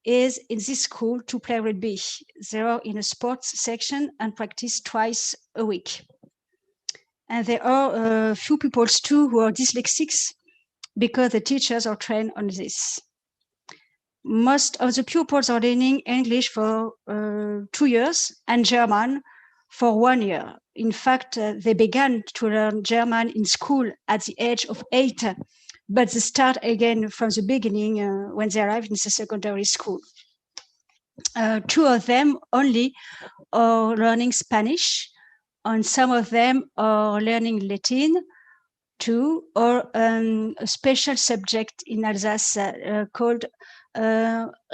F: is in this school to play rugby. They are in a sports section and practice twice a week. And there are a few pupils too who are dyslexics because the teachers are trained on this. Most of the pupils are learning English for 2 years and German for 1 year. In fact, they began to learn German in school at the age of 8, but they start again from the beginning when they arrive in the secondary school. 2 of them only are learning Spanish, and some of them are learning Latin too, or a special subject in Alsace called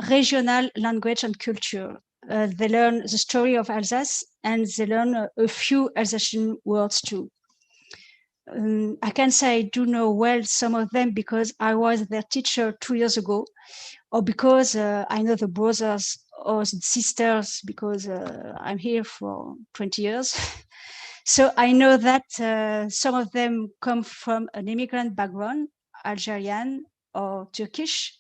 F: regional language and culture. They learn the story of Alsace, and they learn a few Alsatian words too. I can say I do know well some of them because I was their teacher 2 years ago, or because I know the brothers or the sisters because I'm here for 20 years. So I know that some of them come from an immigrant background, Algerian or Turkish.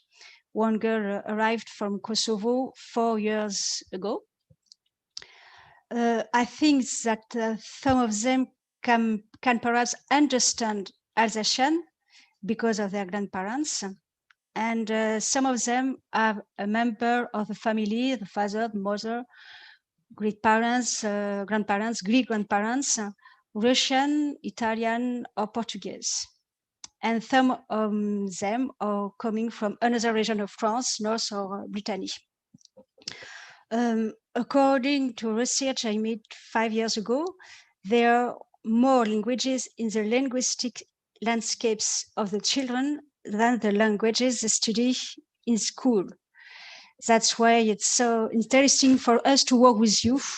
F: One girl arrived from Kosovo 4 years ago. I think that some of them can perhaps understand Alsatian because of their grandparents. And some of them have a member of the family, the father, the mother, great-parents, grandparents, Greek-grandparents, Russian, Italian, or Portuguese. And some of them are coming from another region of France, North or Brittany. According to research I made 5 years ago, there are more languages in the linguistic landscapes of the children than the languages they study in school. That's why it's so interesting for us to work with youth.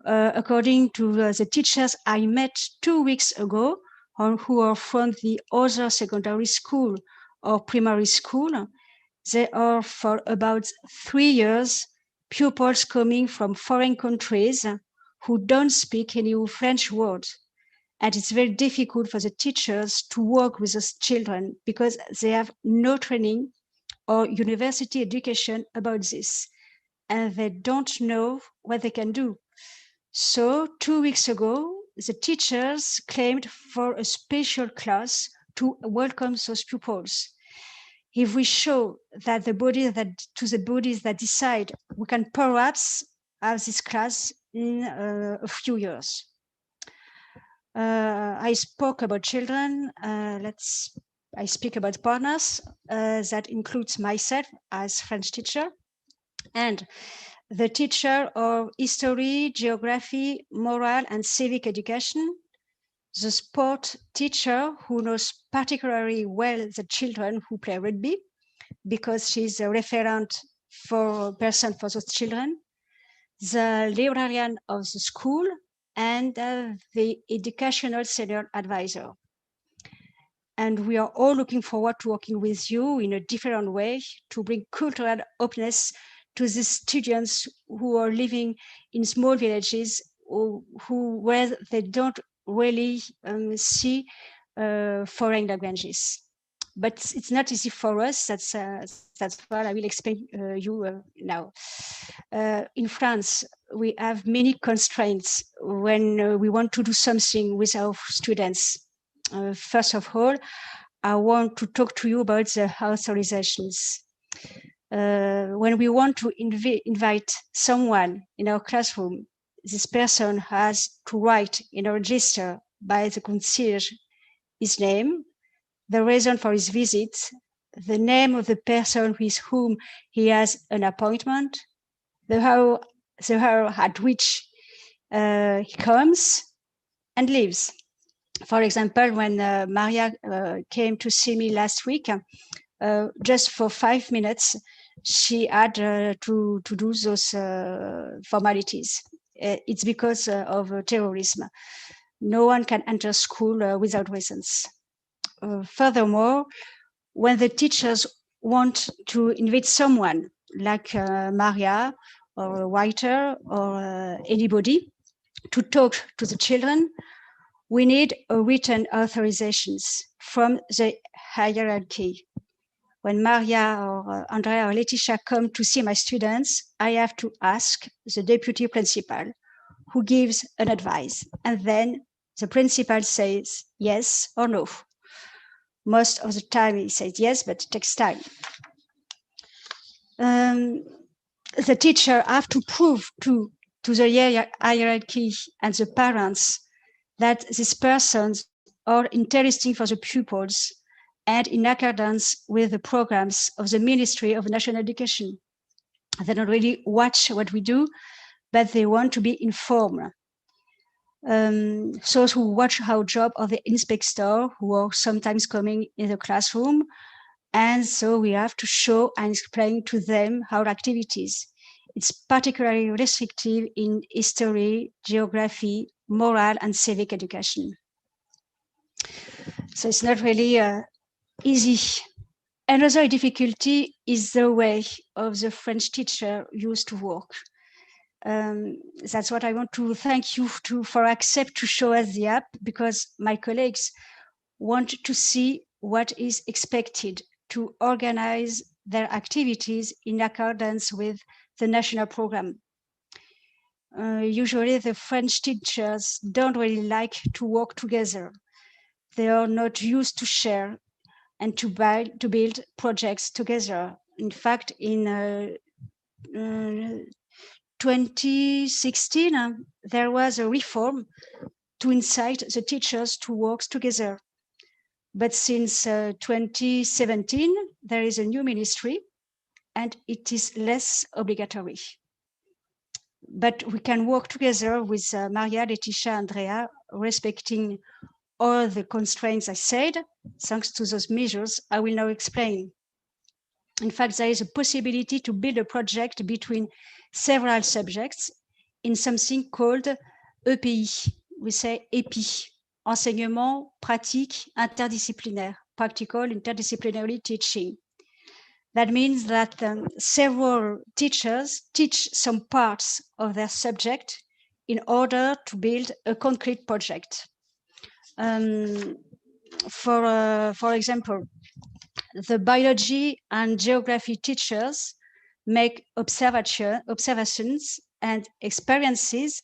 F: According to the teachers I met 2 weeks ago, who are from the other secondary school or primary school, they are for about 3 years pupils coming from foreign countries who don't speak any French words. And it's very difficult for the teachers to work with those children because they have no training or university education about this, and they don't know what they can do. So 2 weeks ago, the teachers claimed for a special class to welcome those pupils. If we show that the bodies that decide, we can perhaps have this class in a few years. I spoke about children. I speak about partners. That includes myself as French teacher and the teacher of history, geography, moral and civic education, the sport teacher who knows particularly well the children who play rugby because she's a referent for person for those children, the librarian of the school, and the educational senior advisor. And we are all looking forward to working with you in a different way to bring cultural openness to the students who are living in small villages where they don't really see foreign languages. But it's not easy for us. That's what I will explain you now. In France, we have many constraints when we want to do something with our students. First of all, I want to talk to you about the authorizations. When we want to invite someone in our classroom, this person has to write in a register by the concierge his name, the reason for his visit, the name of the person with whom he has an appointment, the hour at which he comes and leaves. For example, when Maria came to see me last week, just for 5 minutes, she had to do those formalities. It's because of terrorism. No one can enter school without reasons. Furthermore, when the teachers want to invite someone like Maria or a writer or anybody to talk to the children, we need written authorizations from the hierarchy. When Maria or Andrea or Letitia come to see my students, I have to ask the deputy principal, who gives an advice, and then the principal says yes or no. Most of the time he says yes, but it takes time. The teacher have to prove to the hierarchy and the parents that these persons are interesting for the pupils and in accordance with the programs of the Ministry of National Education. They don't really watch what we do, but they want to be informed. Those who watch our job are the inspector, who are sometimes coming in the classroom. And so we have to show and explain to them our activities. It's particularly restrictive in history, geography, moral, and civic education. So it's not really easy. Another difficulty is the way of the French teacher used to work. That's what I want to thank you for accept to show us the app, because my colleagues want to see what is expected to organize their activities in accordance with the national program. Usually the French teachers don't really like to work together. They are not used to share and to build projects together. In fact, in 2016, there was a reform to incite the teachers to work together. But since 2017, there is a new ministry and it is less obligatory. But we can work together with Maria, Letitia, Andrea, respecting all the constraints I said. Thanks to those measures, I will now explain. In fact, there is a possibility to build a project between several subjects in something called EPI. We say EPI, enseignement pratique interdisciplinaire, practical interdisciplinary teaching. That means that several teachers teach some parts of their subject in order to build a concrete project. For example, the biology and geography teachers make observations and experiences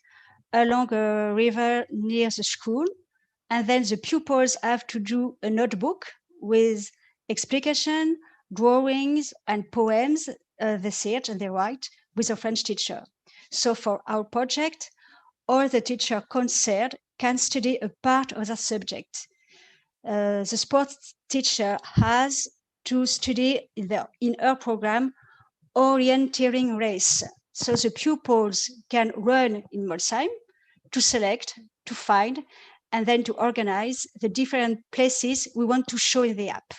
F: along a river near the school, and then the pupils have to do a notebook with explication, drawings, and poems they search and they write with a French teacher. So for our project, all the teacher concerned can study a part of the subject. The sports teacher has to study in her program orienteering race. So the pupils can run in Molsheim to select, to find, and then to organize the different places we want to show in the app.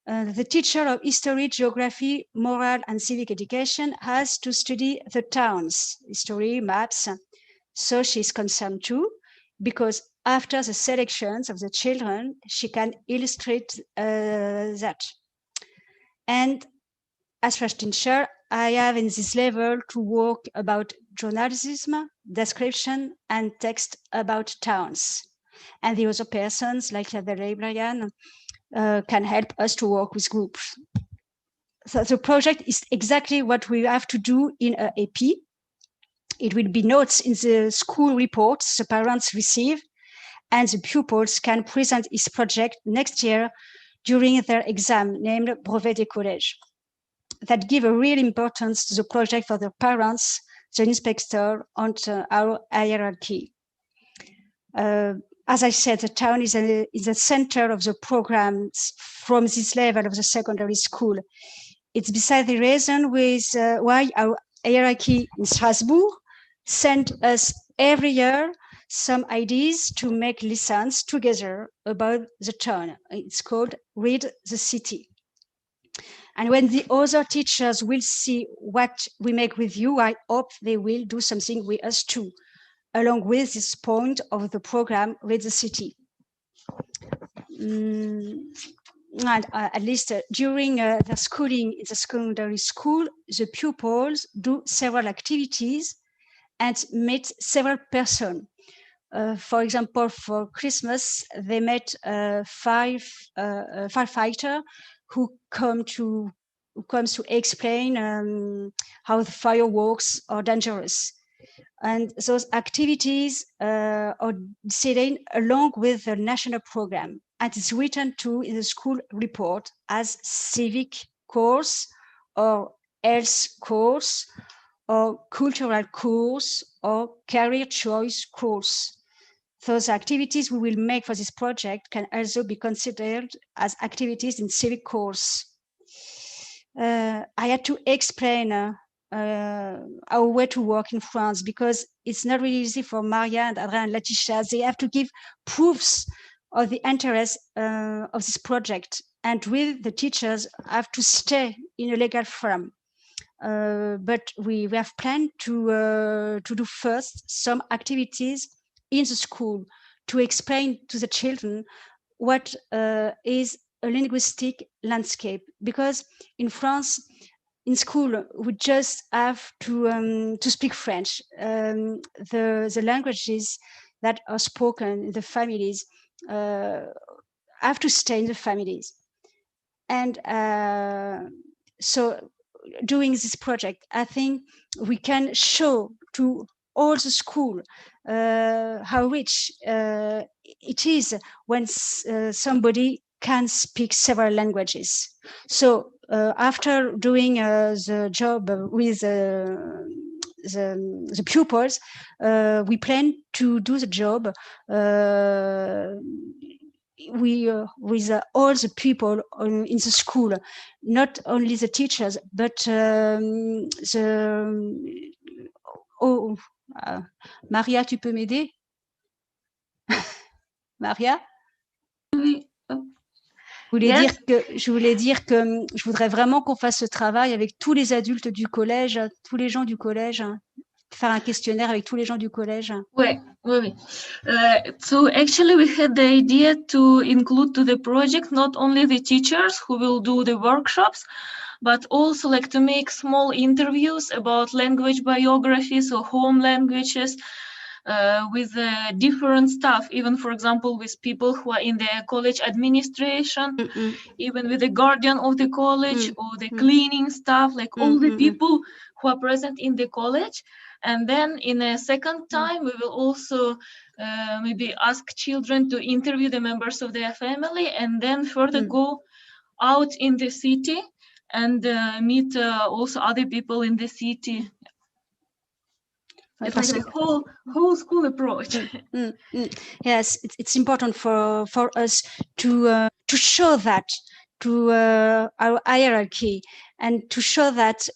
F: The teacher of history, geography, moral, and civic education has to study the towns, history, maps. So she's concerned too, because after the selections of the children, she can illustrate that. And as first teacher, I have in this level to work about journalism, description, and text about towns. And the other persons, like the librarian, can help us to work with groups. So the project is exactly what we have to do in an AP. It will be notes in the school reports the parents receive, and the pupils can present this project next year during their exam named Brevet des Collèges. That give a real importance to the project for the parents, the inspector, and our hierarchy. As I said, the town is the center of the programs from this level of the secondary school. It's beside the reason with why our hierarchy in Strasbourg sent us every year some ideas to make lessons together about the town. It's called Read the City. And when the other teachers will see what we make with you, I hope they will do something with us too, along with this point of the program, Read the City. And at least during their schooling in the secondary school, the pupils do several activities and meet several persons. For example, for Christmas, they met firefighter who comes to explain how the fireworks are dangerous. And those activities are decided along with the national program. And it's written too in the school report as civic course or health course or cultural course or career choice course. Those activities we will make for this project can also be considered as activities in civic course. I had to explain our way to work in France, because it's not really easy for Maria and Adrien and Laetitia. They have to give proofs of the interest of this project, and with the teachers have to stay in a legal firm. But we have planned to do first some activities in the school to explain to the children what is a linguistic landscape, because in France, in school, we just have to speak French. The languages that are spoken in the families have to stay in the families. And so doing this project, I think we can show to all the school how rich it is when somebody can speak several languages. So after doing the job with the pupils, we plan to do the job with all the people in the school, not only the teachers, but Maria, tu peux m'aider? Maria?
G: Oui.
F: Je voulais dire que je voudrais vraiment qu'on fasse ce travail avec tous les adultes du collège, tous les gens du collège, faire un questionnaire avec tous les gens du collège.
G: Oui. So actually we had the idea to include to the project not only the teachers who will do the workshops, but also like to make small interviews about language biographies or home languages, with different staff, even for example with people who are in the college administration, even with the guardian of the college or the cleaning staff, like all the people who are present in the college. And then in a second time we will also maybe ask children to interview the members of their family, and then further go out in the city and meet also other people in the city. It's like a whole school approach.
F: Yes, it's important for us to show that to our hierarchy, and to show that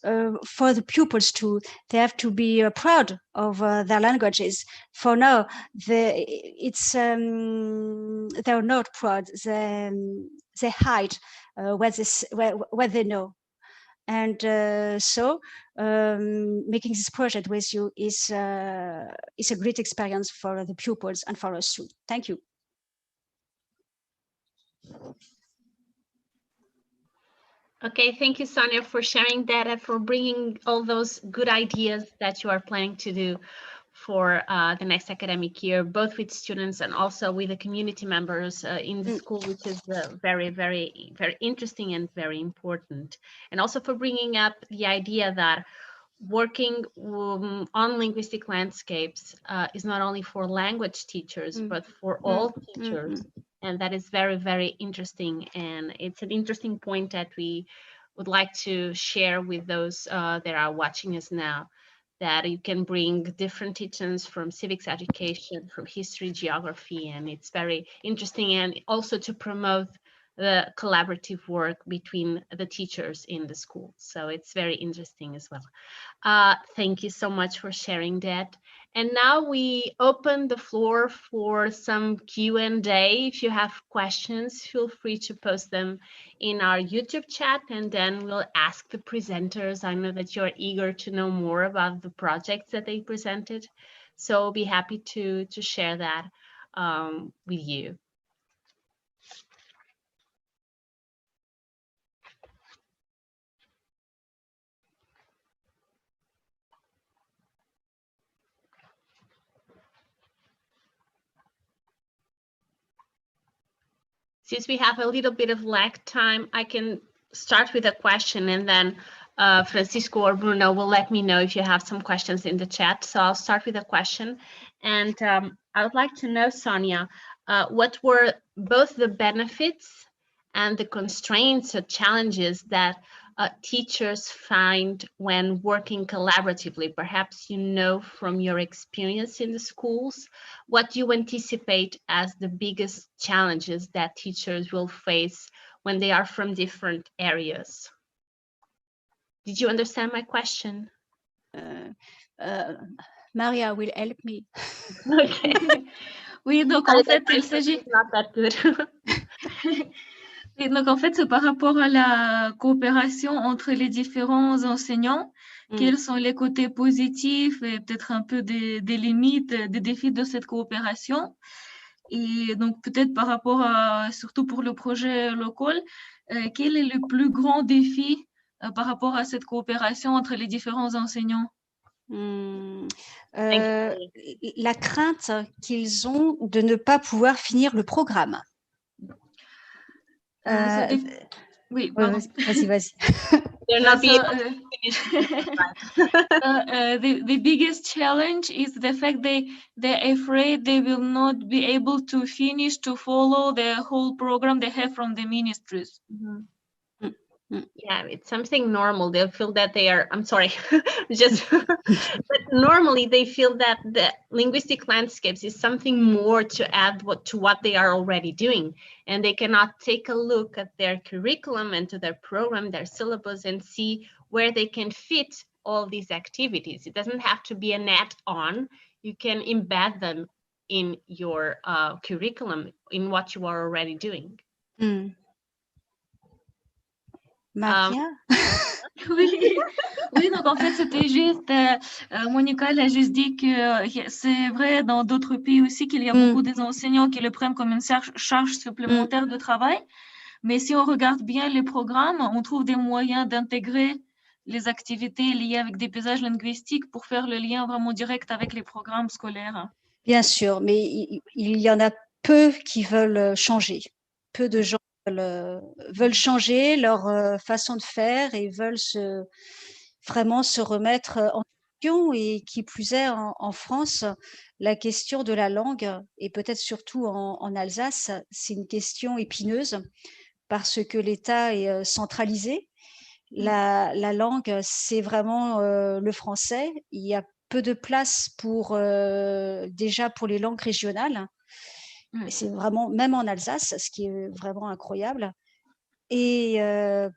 F: for the pupils too, they have to be proud of their languages. For now, they're not proud. They hide what they know. And so making this project with you is a great experience for the pupils and for us too. Thank you.
A: Okay, thank you, Sonia, for sharing that and for bringing all those good ideas that you are planning to do for the next academic year, both with students and also with the community members in the school, which is very, very, very interesting and very important. And also for bringing up the idea that working on linguistic landscapes is not only for language teachers, but for all teachers. And that is very, very interesting. And it's an interesting point that we would like to share with those that are watching us now, that you can bring different teachings from civics education, from history, geography, and it's very interesting, and also to promote the collaborative work between the teachers in the school. So it's very interesting as well. Thank you so much for sharing that. And now we open the floor for some Q&A. If you have questions, feel free to post them in our YouTube chat, and then we'll ask the presenters. I know that you're eager to know more about the projects that they presented, so I'll be happy to share that with you. Since we have a little bit of lag time, I can start with a question, and then Francisco or Bruno will let me know if you have some questions in the chat. So I'll start with a question. And I would like to know, Sonia, what were both the benefits and the constraints or challenges that teachers find when working collaboratively? Perhaps you know from your experience in the schools, what do you anticipate as the biggest challenges that teachers will face when they are from different areas? Did you understand my question?
F: Maria will help me.
A: Okay.
G: Oui, donc en fait, il
A: It's
G: s'agit...
A: not that good.
G: Et donc, en fait, c'est par rapport à la coopération entre les différents enseignants. Quels sont les côtés positifs et peut-être un peu des limites, des défis de cette coopération. Et donc, peut-être par rapport à, surtout pour le projet LoCALL, quel est le plus grand défi par rapport à cette coopération entre les différents enseignants?
F: La crainte qu'ils ont de ne pas pouvoir finir le programme.
G: Oui, pardon.
F: Vas-y.
A: They're not being able to
G: finish. The biggest challenge is the fact they're afraid they will not be able to finish to follow the whole program they have from the ministries.
A: Yeah, it's something normal. They'll feel that they are, I'm sorry, just, but normally they feel that the linguistic landscapes is something more to add to what they are already doing. And they cannot take a look at their curriculum and to their program, their syllabus, and see where they can fit all these activities. It doesn't have to be an add-on. You can embed them in your curriculum, in what you are already doing.
F: Maria?
G: Oui, donc en fait, c'était juste, Monica, elle a juste dit que c'est vrai dans d'autres pays aussi qu'il y a beaucoup des enseignants qui le prennent comme une charge supplémentaire de travail. Mais si on regarde bien les programmes, on trouve des moyens d'intégrer les activités liées avec des paysages linguistiques pour faire le lien vraiment direct avec les programmes scolaires.
F: Bien sûr, mais il y en a peu qui veulent changer. Peu de gens veulent changer leur façon de faire et veulent vraiment se remettre en question. Et qui plus est, en France, la question de la langue, et peut-être surtout en Alsace, c'est une question épineuse parce que l'État est centralisé. La langue, c'est vraiment le français. Il y a peu de place déjà pour les langues régionales. C'est vraiment, même en Alsace, ce qui est vraiment incroyable. Et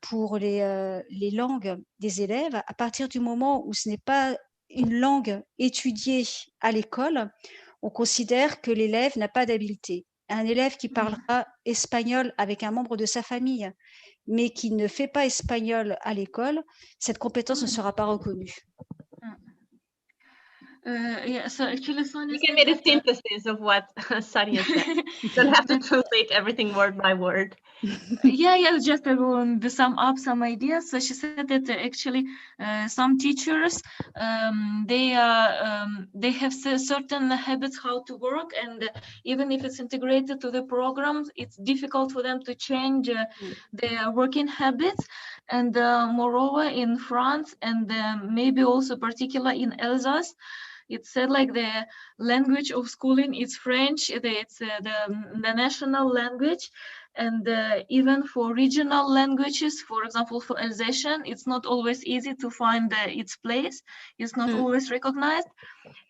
F: pour les langues des élèves, à partir du moment où ce n'est pas une langue étudiée à l'école, on considère que l'élève n'a pas d'habileté. Un élève qui parlera espagnol avec un membre de sa famille, mais qui ne fait pas espagnol à l'école, cette compétence ne sera pas reconnue.
G: Yeah, so actually, Sonia,
A: you can make a synthesis of what Sonia said. You don't have to translate everything word by word.
G: Yeah, just to sum up some ideas. So she said that actually some teachers, they have certain habits how to work, and even if it's integrated to the programs, it's difficult for them to change their working habits. And moreover, in France, and maybe also particularly in Alsace, it's said like the language of schooling is French. It's the national language. And even for regional languages, for example, for Alsatian, it's not always easy to find its place. It's not always recognized.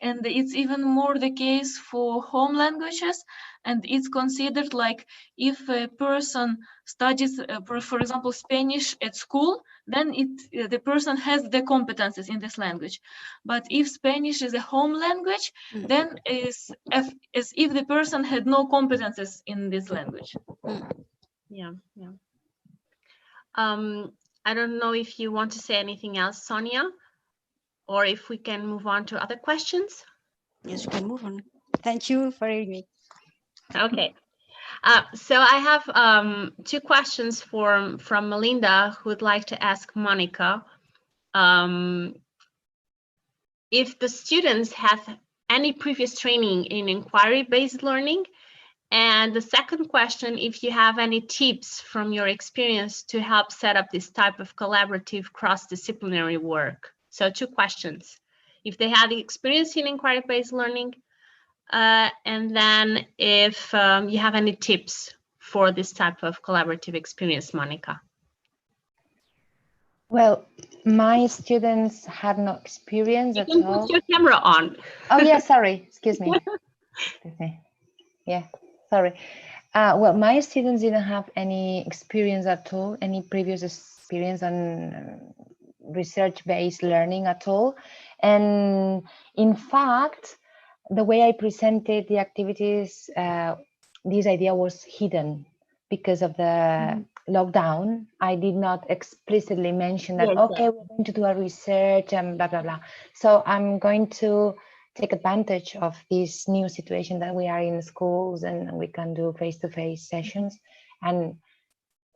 G: And it's even more the case for home languages. And it's considered like if a person studies, for example, Spanish at school, then the person has the competences in this language. But if Spanish is a home language, then it's as if the person had no competences in this language.
A: Yeah. I don't know if you want to say anything else, Sonia, or if we can move on to other questions.
F: Yes, you can move on. Thank you for hearing me.
A: Okay. So I have 2 questions from Melinda, who would like to ask Monica if the students have any previous training in inquiry-based learning. And the second question, if you have any tips from your experience to help set up this type of collaborative cross-disciplinary work. So 2 questions. If they had the experience in inquiry-based learning, and then if you have any tips for this type of collaborative experience, Monica.
D: Well, my students had no experience at all.
A: You can put your camera on.
D: Oh yeah, sorry, excuse me. Yeah, sorry. Well, my students didn't have any experience at all, any previous experience on research-based learning at all. And in fact, the way I presented the activities, this idea was hidden because of the lockdown. I did not explicitly mention that,
A: Yes,
D: okay, we're going to do a research and blah, blah, blah. So I'm going to take advantage of this new situation that we are in schools and we can do face-to-face sessions. And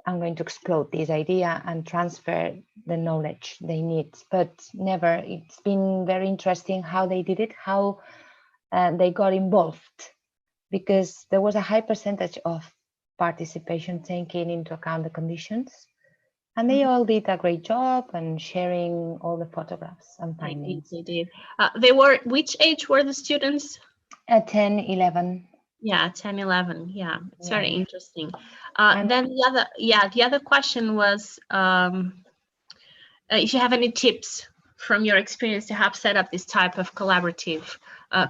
D: I'm going to explode this idea and transfer the knowledge they need. But never, it's been very interesting how they did it, how they got involved, because there was a high percentage of participation taking into account the conditions. And they all did a great job and sharing all the photographs and findings.
A: They did. They were, which age were the students?
D: 10, 11.
A: Yeah, 10, 11. Yeah, it's very interesting.
D: And
A: then the other question was if you have any tips from your experience to have set up this type of collaborative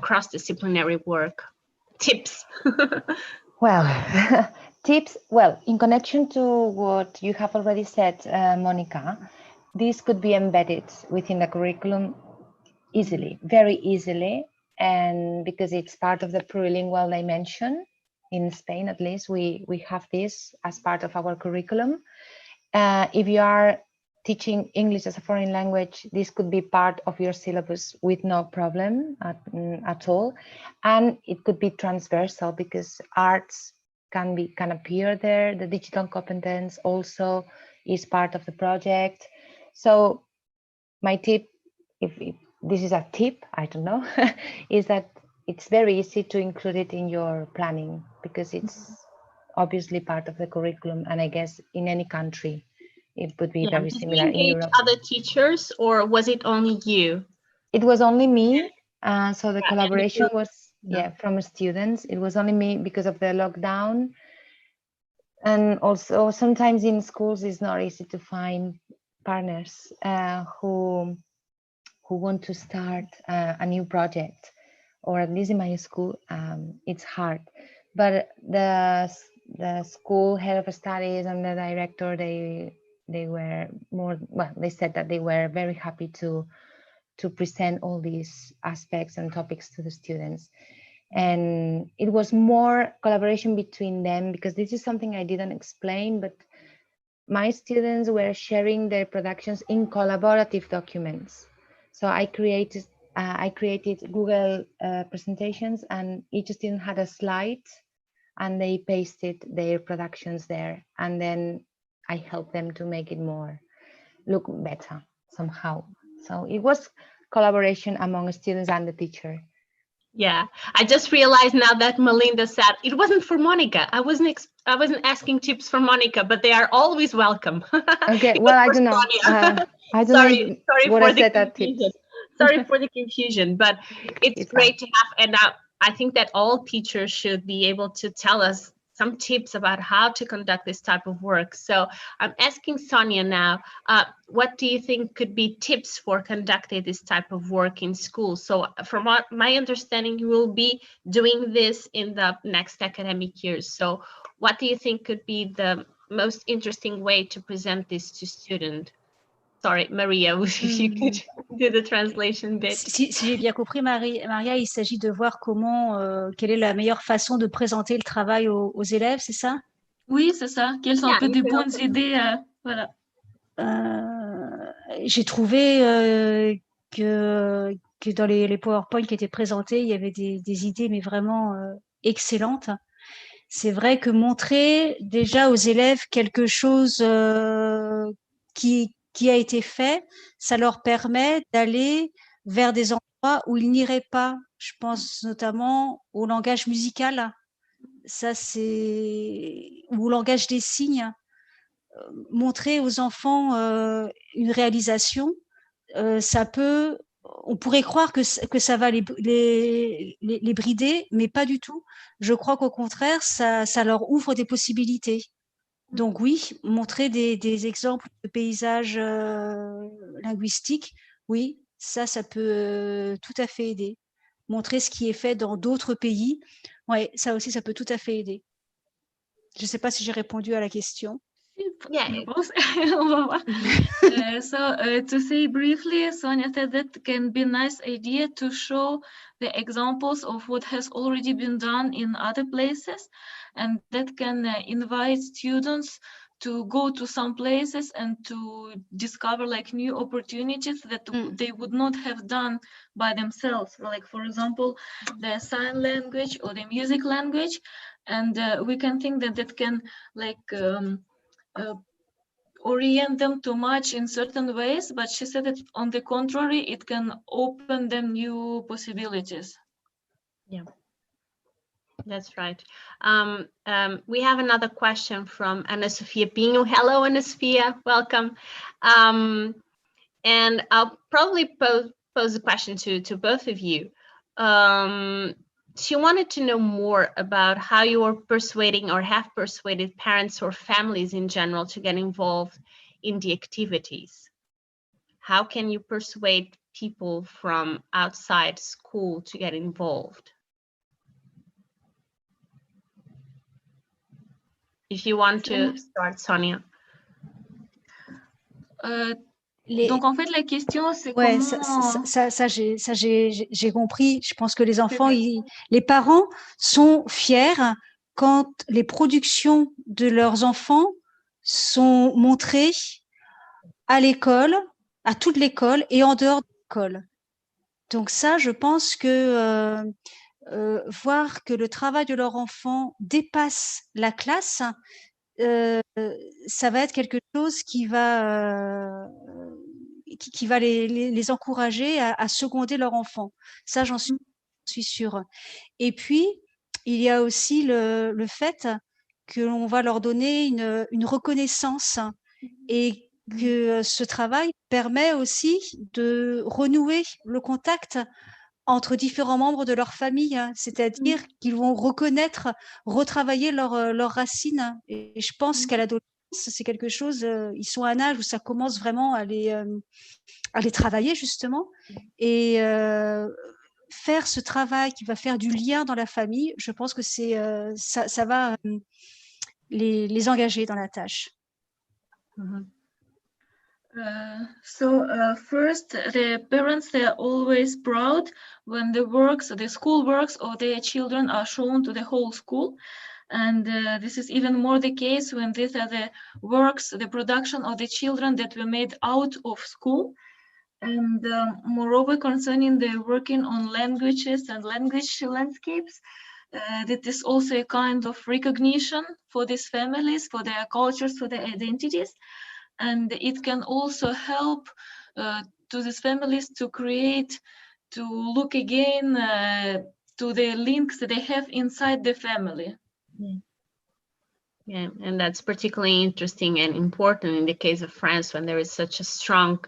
A: cross-disciplinary work. Tips.
D: Well, tips. Well, in connection to what you have already said, Monica, this could be embedded within the curriculum easily, very easily. And because it's part of the plurilingual dimension, in Spain at least, we have this as part of our curriculum. If you are teaching English as a foreign language, this could be part of your syllabus with no problem at all. And it could be transversal because arts can appear there. The digital competence also is part of the project. So my tip, if this is a tip, I don't know, is that it's very easy to include it in your planning because it's obviously part of the curriculum. And I guess in any country, it would be very similar in Europe.
A: Other teachers, or was it only you?
D: It was only me. So the collaboration was from students. It was only me because of the lockdown. And also sometimes in schools it's not easy to find partners who want to start a new project, or at least in my school, it's hard. But the school head of studies and the director, they were they said that they were very happy to present all these aspects and topics to the students. And it was more collaboration between them, because this is something I didn't explain, but my students were sharing their productions in collaborative documents. So I created Google presentations, and each student had a slide and they pasted their productions there, and then I helped them to make it look better somehow. So it was collaboration among students and the teacher.
A: Yeah, I just realized now that Melinda said it wasn't for Monica. I wasn't asking tips for Monica, but they are always welcome.
D: Okay, well, I don't know. I don't know what I said that tips.
A: Sorry for the confusion, but it's great to have, and I think that all teachers should be able to tell us some tips about how to conduct this type of work. So I'm asking Sonia now, what do you think could be tips for conducting this type of work in school? So from my understanding, you will be doing this in the next academic years. So what do you think could be the most interesting way to present this to students? Sorry, Maria, if you could do the translation bit.
F: Si j'ai bien compris, Maria, il s'agit de voir quelle est la meilleure façon de présenter le travail aux élèves, c'est ça?
G: Oui, c'est ça. Quelles sont un peu des bonnes idées? Voilà.
F: J'ai trouvé que dans les PowerPoint qui étaient présentés, il y avait des idées, mais vraiment excellentes. C'est vrai que montrer déjà aux élèves quelque chose qui a été fait, ça leur permet d'aller vers des endroits où ils n'iraient pas. Je pense notamment au langage musical, ça c'est, ou au langage des signes. Montrer aux enfants une réalisation, on pourrait croire que ça va les brider, mais pas du tout. Je crois qu'au contraire, ça leur ouvre des possibilités. Donc oui, montrer des exemples de paysages linguistiques, oui, ça peut tout à fait aider. Montrer ce qui est fait dans d'autres pays, ouais, ça aussi, ça peut tout à fait aider. Je ne sais pas si j'ai répondu à la question.
A: Yeah.
G: both. To say briefly, Sonia said that can be a nice idea to show the examples of what has already been done in other places, and that can invite students to go to some places and to discover like new opportunities that they would not have done by themselves. Like, for example, the sign language or the music language. And we can think that that can like orient them too much in certain ways, but she said that on the contrary, it can open them new possibilities.
A: Yeah, that's right. We have another question from Ana Sofia Pinho. Hello, Ana Sofia, welcome. And I'll probably pose a question to both of you. She wanted to know more about how you are persuading or have persuaded parents or families in general to get involved in the activities. How can you persuade people from outside school to get involved? If you want to start, Sonia.
G: Donc en fait la question c'est
F: ouais,
G: comment...
F: ça j'ai compris. Je pense que les enfants, les parents sont fiers quand les productions de leurs enfants sont montrées à l'école, à toute l'école et en dehors de l'école. Donc ça, je pense que voir que le travail de leur enfant dépasse la classe, ça va être quelque chose qui va les encourager à seconder leur enfant. Ça, j'en suis sûre. Et puis, il y a aussi le fait que l'on va leur donner une reconnaissance et que ce travail permet aussi de renouer le contact entre différents membres de leur famille, c'est-à-dire qu'ils vont retravailler leurs racines. Et je pense qu'à l'adolescence, c'est quelque chose, ils sont à un âge où ça commence vraiment à les travailler justement. Et faire ce travail qui va faire du lien dans la famille, je pense que ça va les engager dans la tâche.
G: First, the parents, they're always proud when the school works of their children are shown to the whole school. And this is even more the case when these are the works, the production of the children that were made out of school. And moreover, concerning the working on languages and language landscapes, that is also a kind of recognition for these families, for their cultures, for their identities. And it can also help to these families to look again to the links that they have inside the family.
A: Yeah, and that's particularly interesting and important in the case of France, when there is such a strong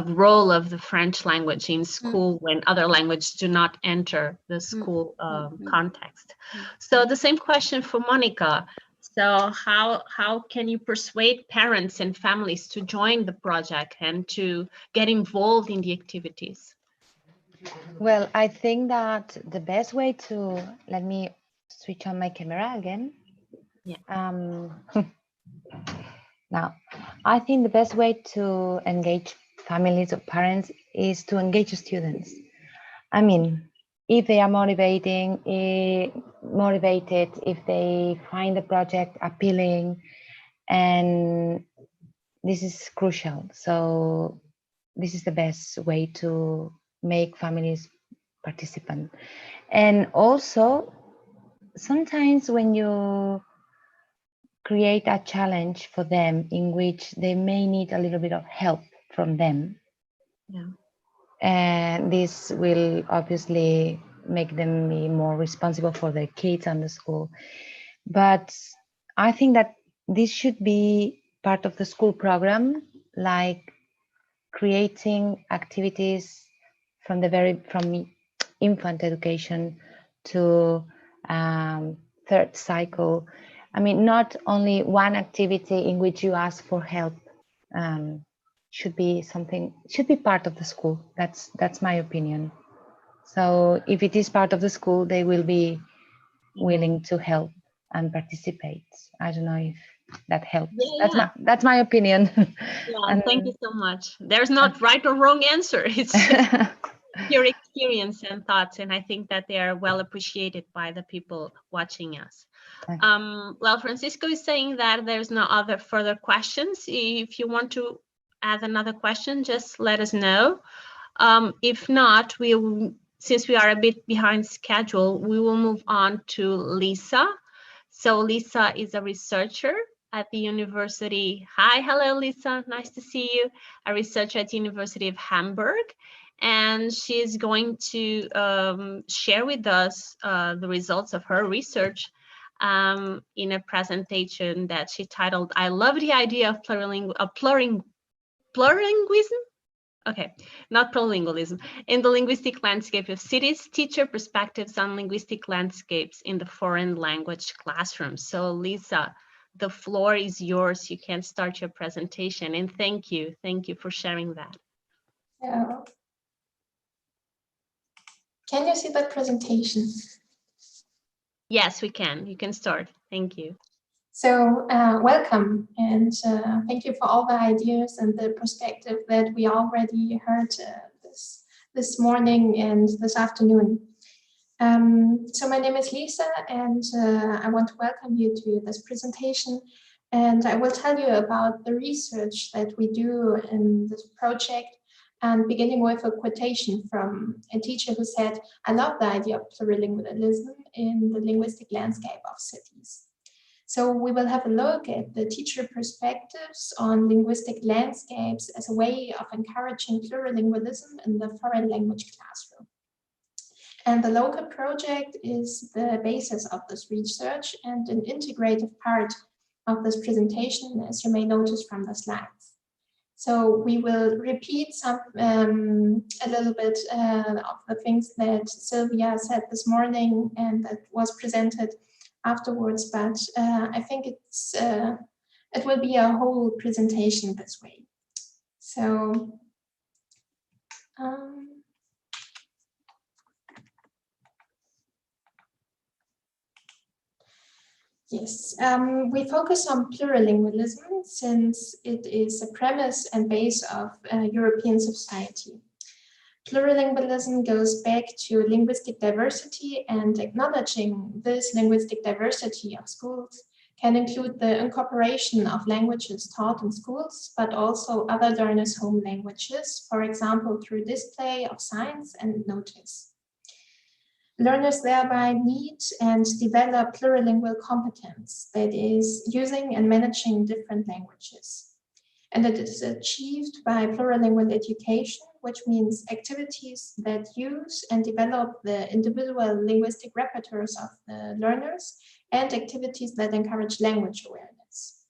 A: role of the French language in school when other languages do not enter the school context. So the same question for Monica. So how can you persuade parents and families to join the project and to get involved in the activities?
D: Well, I think that the best way to, let me switch on my camera again.
A: Yeah.
D: Now, I think the best way to engage families or parents is to engage students. I mean, if they are motivated, if they find the project appealing, and this is crucial. So this is the best way to make families participant. And also, sometimes when you create a challenge for them in which they may need a little bit of help from them, and this will obviously make them be more responsible for their kids and the school. But I think that this should be part of the school program, like creating activities from infant education to third cycle. I mean, not only one activity in which you ask for help. Should be part of the school. That's my opinion. So if it is part of the school, they will be willing to help and participate. I don't know if that helps.
A: Yeah,
D: That's my opinion.
A: yeah, thank you so much. There's not right or wrong answer. It's just your experience and thoughts, and I think that they are well appreciated by the people watching us. Well, Francisco is saying that there's no other further questions. If you want to add another question, just let us know. If not, since we are a bit behind schedule, we will move on to Lisa. So Lisa is a researcher at the University. Hi, hello, Lisa. Nice to see you. A researcher at the University of Hamburg. And she's going to share with us the results of her research in a presentation that she titled, I love the idea of plurilingualism? Okay, not plurilingualism. In the linguistic landscape of cities, teacher perspectives on linguistic landscapes in the foreign language classroom. So Lisa, the floor is yours. You can start your presentation, and thank you. Thank you for sharing that.
E: Can you see that presentation?
A: Yes, we can. You can start. Thank you.
E: So welcome, and thank you for all the ideas and the perspective that we already heard this morning and this afternoon. So my name is Lisa, and I want to welcome you to this presentation. And I will tell you about the research that we do in this project, and beginning with a quotation from a teacher who said, I love the idea of plurilingualism in the linguistic landscape of cities. So we will have a look at the teacher perspectives on linguistic landscapes as a way of encouraging plurilingualism in the foreign language classroom. And the LoCALL project is the basis of this research and an integrative part of this presentation, as you may notice from the slides. So we will repeat a little bit of the things that Sylvia said this morning and that was presented afterwards, but I think it will be a whole presentation this way. So yes, we focus on plurilingualism since it is a premise and base of European society. Plurilingualism goes back to linguistic diversity, and acknowledging this linguistic diversity of schools can include the incorporation of languages taught in schools, but also other learners' home languages, for example, through display of signs and notice. Learners thereby need and develop plurilingual competence, that is, using and managing different languages. And it is achieved by plurilingual education, which means activities that use and develop the individual linguistic repertoires of the learners and activities that encourage language awareness.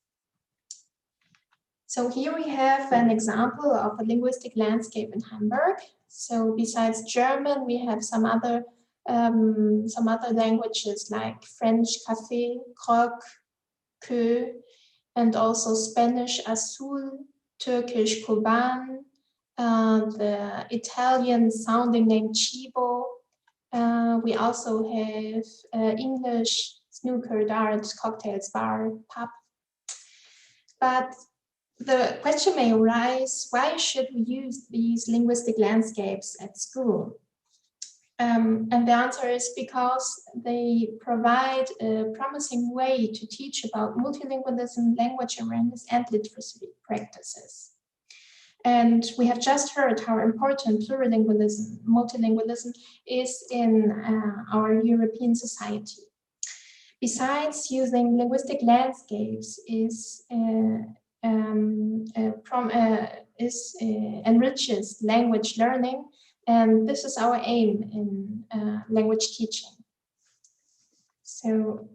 E: So here we have an example of a linguistic landscape in Hamburg. So besides German, we have some other languages like French, café, croque, que, and also Spanish, azul, Turkish, kuban, the Italian sounding name chibo. We also have English, snooker, darts, cocktails, bar, pub. But the question may arise, why should we use these linguistic landscapes at school? And the answer is because they provide a promising way to teach about multilingualism, language awareness, and literacy practices. And we have just heard how important plurilingualism, multilingualism is in our European society. Besides, using linguistic landscapes enriches language learning, and this is our aim in language teaching. So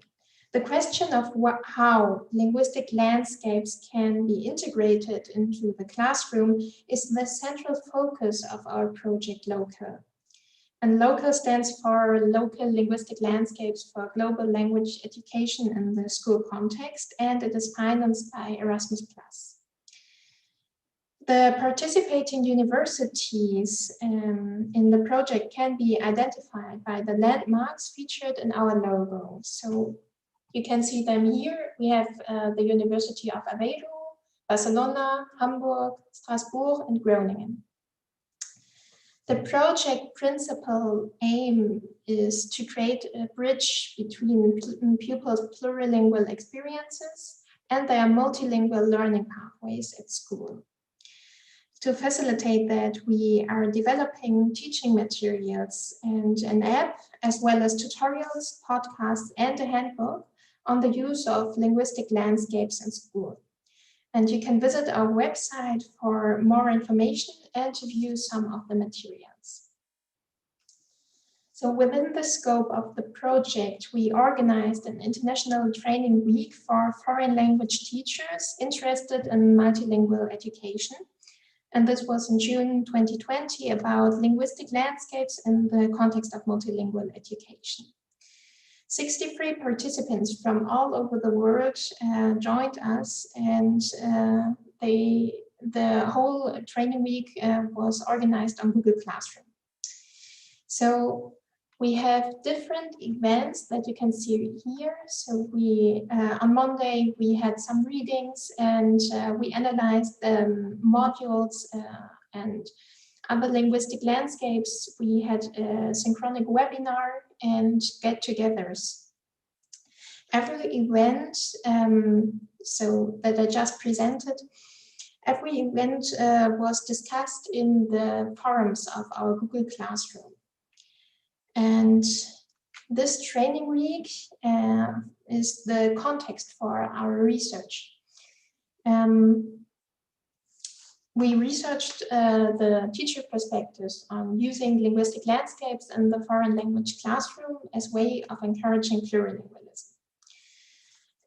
E: the question of how linguistic landscapes can be integrated into the classroom is the central focus of our project LoCALL. And LoCALL stands for Local Linguistic Landscapes for Global Language Education in the School Context, and it is financed by Erasmus+. The participating universities in the project can be identified by the landmarks featured in our logo. So You can see them here. We have the University of Aveiro, Barcelona, Hamburg, Strasbourg, and Groningen. The project principal aim is to create a bridge between pupils' plurilingual experiences and their multilingual learning pathways at school. To facilitate that, we are developing teaching materials and an app, as well as tutorials, podcasts, and a handbook on the use of linguistic landscapes in school. And you can visit our website for more information and to view some of the materials. So within the scope of the project, we organized an international training week for foreign language teachers interested in multilingual education. And this was in June 2020 about linguistic landscapes in the context of multilingual education. 63 participants from all over the world joined us, and the whole training week was organized on Google Classroom. So we have different events that you can see here. So we on Monday we had some readings, and we analyzed modules and other linguistic landscapes. We had a synchronic webinar and get-togethers. Every event, so that I just presented, every event was discussed in the forums of our Google Classroom. And this training week is the context for our research. We researched the teacher perspectives on using linguistic landscapes in the foreign language classroom as a way of encouraging plurilingualism.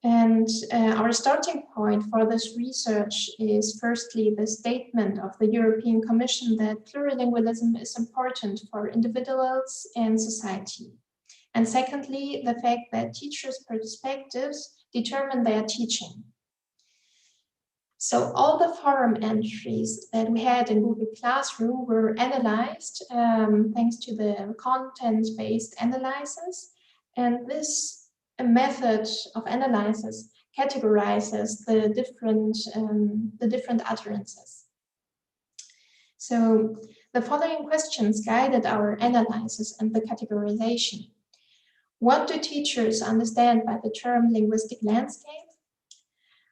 E: And our starting point for this research is firstly the statement of the European Commission that plurilingualism is important for individuals and society. And secondly, the fact that teachers' perspectives determine their teaching. So all the forum entries that we had in Google Classroom were analyzed thanks to the content-based analysis. And this method of analysis categorizes the different utterances. So the following questions guided our analysis and the categorization. What do teachers understand by the term linguistic landscape?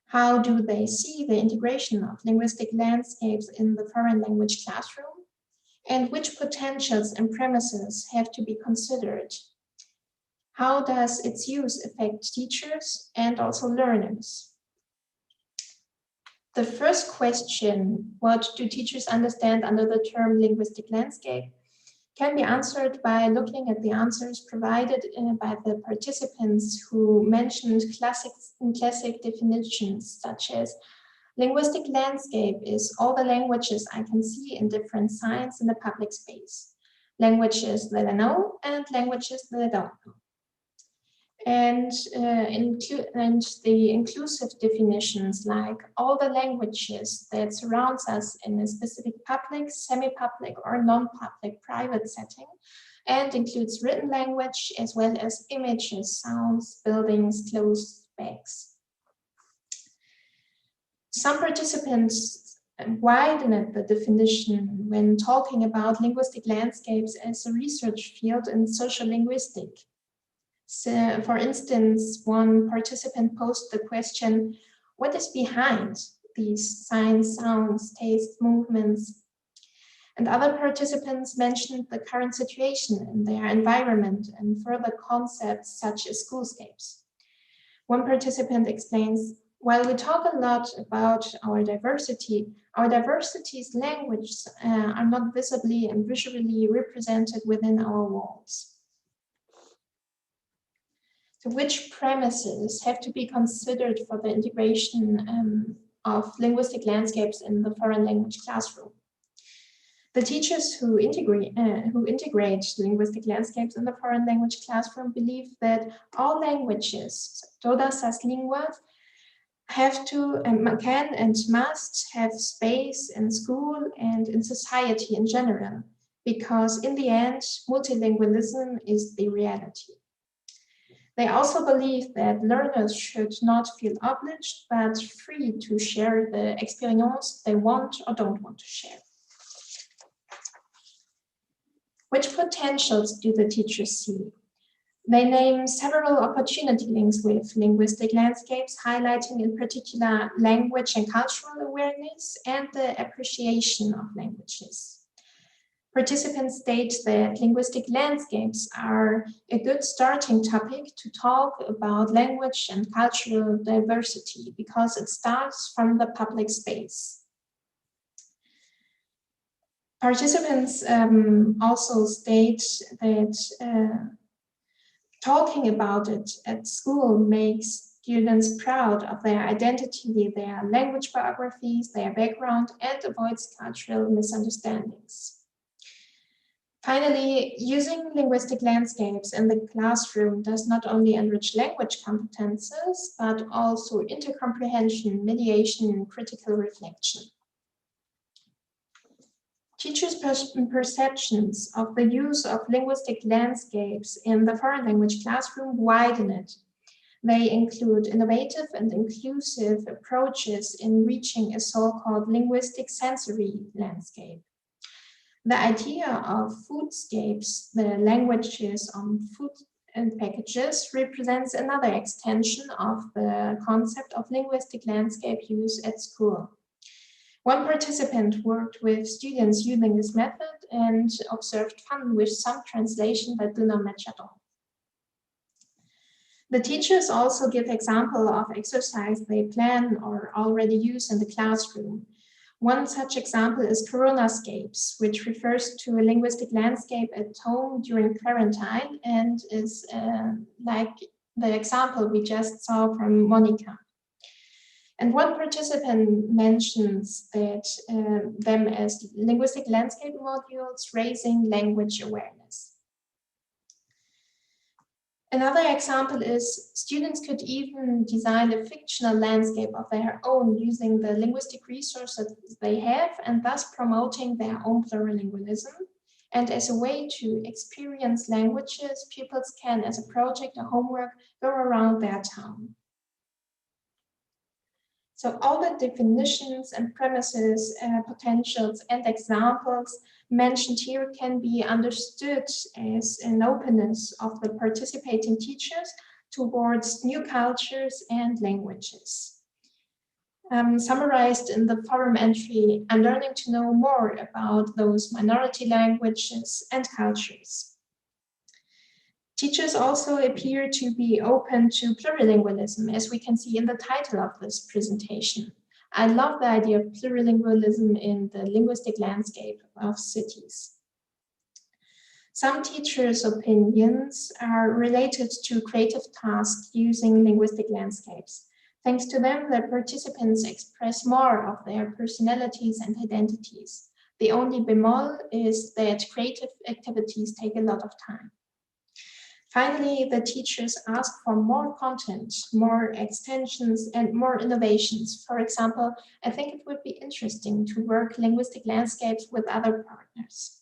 E: How do they see the integration of linguistic landscapes in the foreign language classroom? And which potentials and premises have to be considered? How does its use affect teachers and also learners? The first question, what do teachers understand under the term linguistic landscape, can be answered by looking at the answers provided by the participants who mentioned classic definitions, such as linguistic landscape is all the languages I can see in different signs in the public space, languages that I know and languages that I don't know. And the inclusive definitions, like all the languages that surrounds us in a specific public, semi-public or non-public private setting, and includes written language as well as images, sounds, buildings, clothes, bags. Some participants widened the definition when talking about linguistic landscapes as a research field in social linguistics. So, for instance, one participant posed the question, what is behind these signs, sounds, tastes, movements? And other participants mentioned the current situation in their environment and further concepts such as schoolscapes. One participant explains, while we talk a lot about our diversity's languages are not visibly and visually represented within our walls. So which premises have to be considered for the integration of linguistic landscapes in the foreign language classroom? The teachers who integrate linguistic landscapes in the foreign language classroom believe that all languages, todas las lenguas, have to and can and must have space in school and in society in general, because in the end, multilingualism is the reality. They also believe that learners should not feel obliged, but free to share the experience they want or don't want to share. Which potentials do the teachers see? They name several opportunity links with linguistic landscapes, highlighting in particular language and cultural awareness and the appreciation of languages. Participants state that linguistic landscapes are a good starting topic to talk about language and cultural diversity because it starts from the public space. Participants also state that talking about it at school makes students proud of their identity, their language biographies, their background, and avoids cultural misunderstandings. Finally, using linguistic landscapes in the classroom does not only enrich language competences, but also intercomprehension, mediation, and critical reflection. Teachers' perceptions of the use of linguistic landscapes in the foreign language classroom widen it. They include innovative and inclusive approaches in reaching a so-called linguistic sensory landscape. The idea of foodscapes, the languages on food and packages, represents another extension of the concept of linguistic landscape use at school. One participant worked with students using this method and observed fun with some translation that do not match at all. The teachers also give example of exercise they plan or already use in the classroom. One such example is Coronascapes, which refers to a linguistic landscape at home during quarantine and is like the example we just saw from Monica. And one participant mentions that them as linguistic landscape modules raising language awareness. Another example is students could even design a fictional landscape of their own using the linguistic resources they have and thus promoting their own plurilingualism. And as a way to experience languages, pupils can, as a project or homework, go around their town. So all the definitions and premises, potentials and examples mentioned here can be understood as an openness of the participating teachers towards new cultures and languages. Summarized in the forum entry, I'm learning to know more about those minority languages and cultures. Teachers also appear to be open to plurilingualism, as we can see in the title of this presentation. I love the idea of plurilingualism in the linguistic landscape of cities. Some teachers' opinions are related to creative tasks using linguistic landscapes. Thanks to them, the participants express more of their personalities and identities. The only bemol is that creative activities take a lot of time. Finally, the teachers ask for more content, more extensions, and more innovations. For example, I think it would be interesting to work linguistic landscapes with other partners.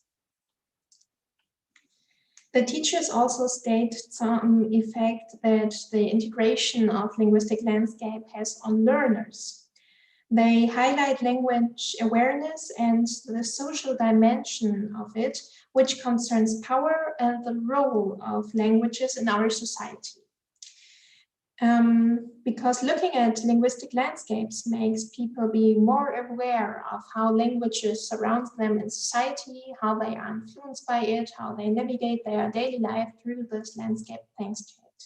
E: The teachers also state some effect that the integration of linguistic landscape has on learners. They highlight language awareness and the social dimension of it, which concerns power and the role of languages in our society. Because looking at linguistic landscapes makes people be more aware of how languages surround them in society, how they are influenced by it, how they navigate their daily life through this landscape thanks to it.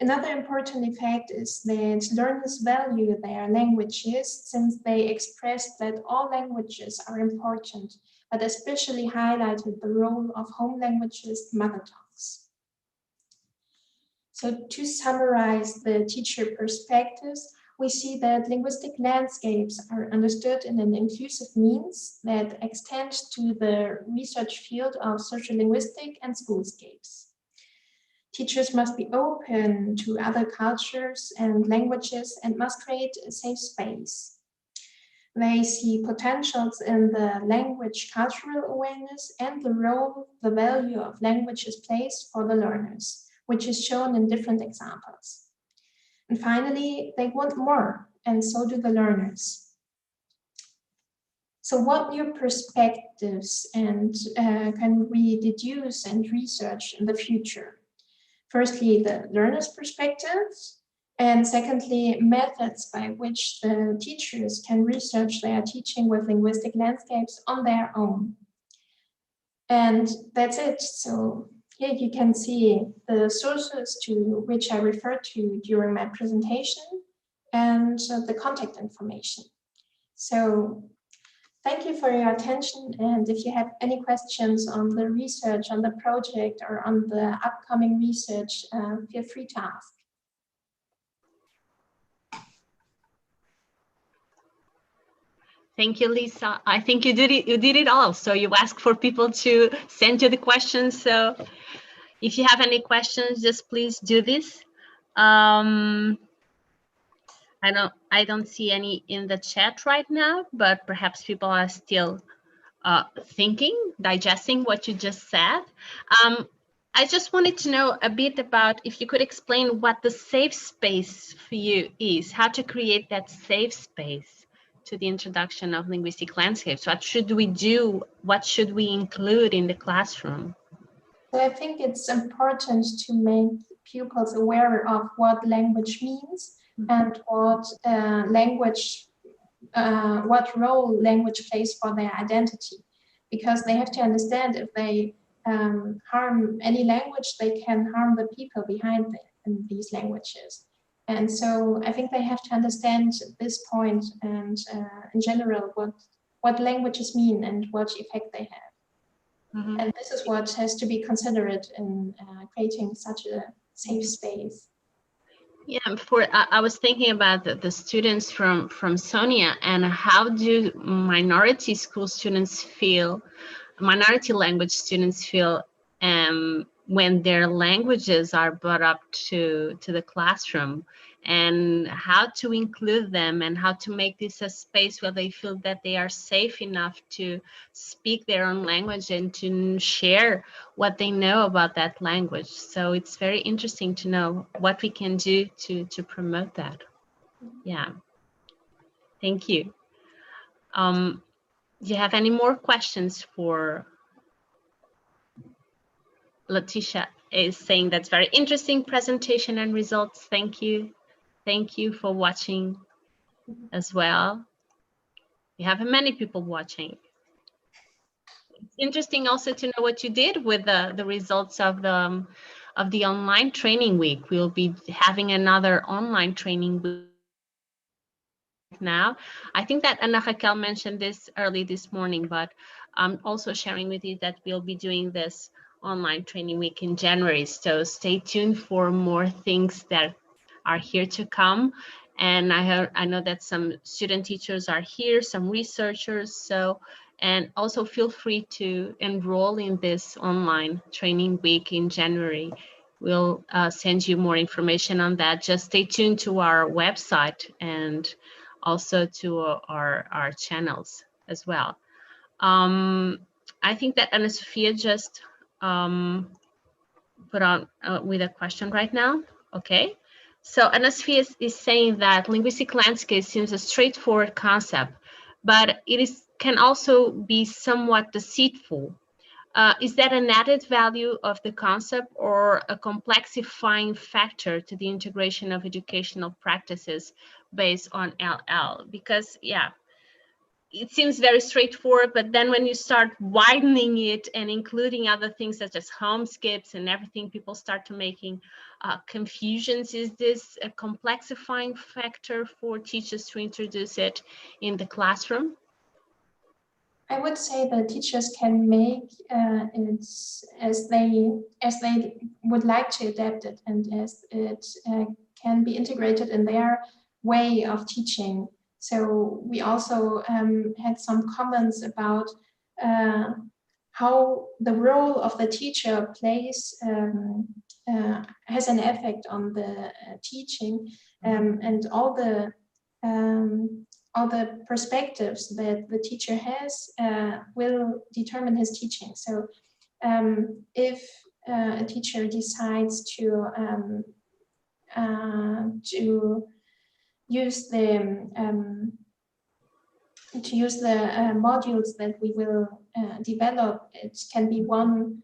E: Another important effect is that learners value their languages since they express that all languages are important, but especially highlighted the role of home languages, mother tongues. So to summarize the teacher perspectives, we see that linguistic landscapes are understood in an inclusive means that extends to the research field of sociolinguistic and schoolscapes. Teachers must be open to other cultures and languages and must create a safe space. They see potentials in the language cultural awareness and the role the value of languages plays for the learners. which is shown in different examples. And finally, they want more, and so do the learners. So what new perspectives and can we deduce and research in the future? Firstly, the learner's perspectives, and secondly, methods by which the teachers can research their teaching with linguistic landscapes on their own. And that's it. So here you can see the sources to which I referred to during my presentation and the contact information. So thank you for your attention, and if you have any questions on the research, on the project, or on the upcoming research, feel free to ask.
A: Thank you, Lisa. I think you did it all. So you asked for people to send you the questions. So if you have any questions, just please do this. I don't see any in the chat right now, but perhaps people are still thinking, digesting what you just said. I just wanted to know a bit about if you could explain what the safe space for you is, how to create that safe space to the introduction of linguistic landscapes. What should we do? What should we include in the classroom?
E: So I think it's important to make pupils aware of what language means and what what role language plays for their identity, because they have to understand if they harm any language, they can harm the people behind these languages. And so I think they have to understand this point and in general what languages mean and what effect they have. Mm-hmm. And this is what has to be considered in creating such a safe space.
A: Yeah, I was thinking about the students from Sonia, and how do minority school students feel, minority language students feel when their languages are brought up to the classroom, and how to include them and how to make this a space where they feel that they are safe enough to speak their own language and to share what they know about that language. So it's very interesting to know what we can do to promote that. Yeah, thank you. Do you have any more questions for Letitia? Is saying that's very interesting presentation and results. Thank you. Thank you for watching as well. You have many people watching. It's interesting also to know what you did with the results of the online training week. We'll be having another online training week now. I think that Ana Raquel mentioned this early this morning, but I'm also sharing with you that we'll be doing this online training week in January. So stay tuned for more things that are here to come. And I know that some student teachers are here, some researchers. So, and also feel free to enroll in this online training week in January. We'll send you more information on that. Just stay tuned to our website and also to our channels as well. I think that Ana Sofia just put on with a question right now. Okay, so Ana Sofia is saying that linguistic landscape seems a straightforward concept, but it can also be somewhat deceitful. Is that an added value of the concept or a complexifying factor to the integration of educational practices based on LL? Because, yeah, it seems very straightforward, but then when you start widening it and including other things such as home skips and everything, people start to making confusions. Is this a complexifying factor for teachers to introduce it in the classroom?
E: I would say that teachers can make it as they would like to adapt it, and as it can be integrated in their way of teaching. So we also had some comments about how the role of the teacher plays has an effect on the teaching, and all the perspectives that the teacher has will determine his teaching. So if a teacher decides to use the modules that we will develop. It can be one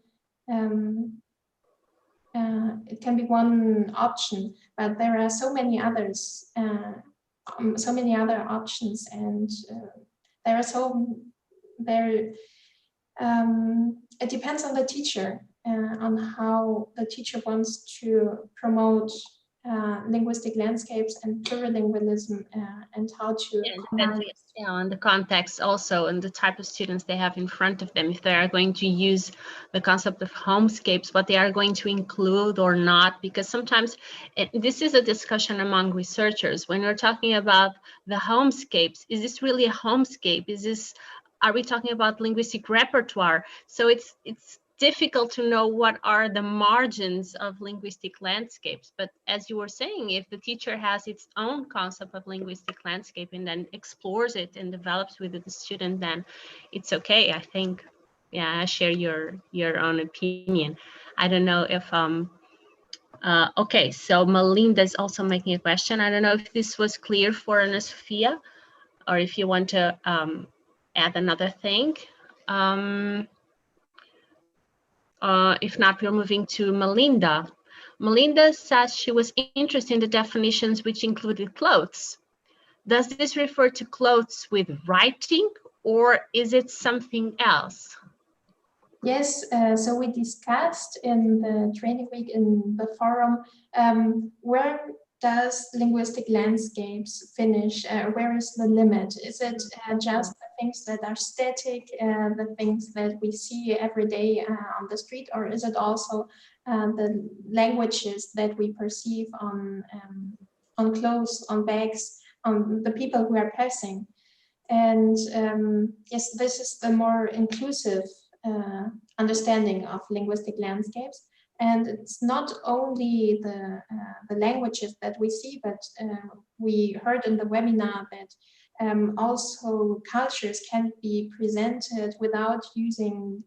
E: option, but there are so many others, so many other options, and it depends on the teacher, on how the teacher wants to promote linguistic landscapes and plurilingualism, and how to
A: on the context also, and the type of students they have in front of them, if they are going to use the concept of homescapes, what they are going to include or not, because sometimes this is a discussion among researchers when we're talking about the homescapes. Is this really a homescape? Are we talking about linguistic repertoire? So it's difficult to know what are the margins of linguistic landscapes. But as you were saying, if the teacher has its own concept of linguistic landscape and then explores it and develops with the student, then it's okay, I think. Yeah, I share your own opinion. I don't know if okay, so Melinda is also making a question. I don't know if this was clear for Ana Sofia, or if you want to add another thing. If not, we're moving to Melinda. Melinda says she was interested in the definitions which included clothes. Does this refer to clothes with writing, or is it something else?
E: Yes, so we discussed in the training week in the forum, where does linguistic landscapes finish? Where is the limit? Is it just the things that are static, the things that we see every day on the street, or is it also the languages that we perceive on clothes, on bags, on the people who are passing? And yes, this is the more inclusive understanding of linguistic landscapes. And it's not only the languages that we see, but we heard in the webinar that also cultures can be presented without using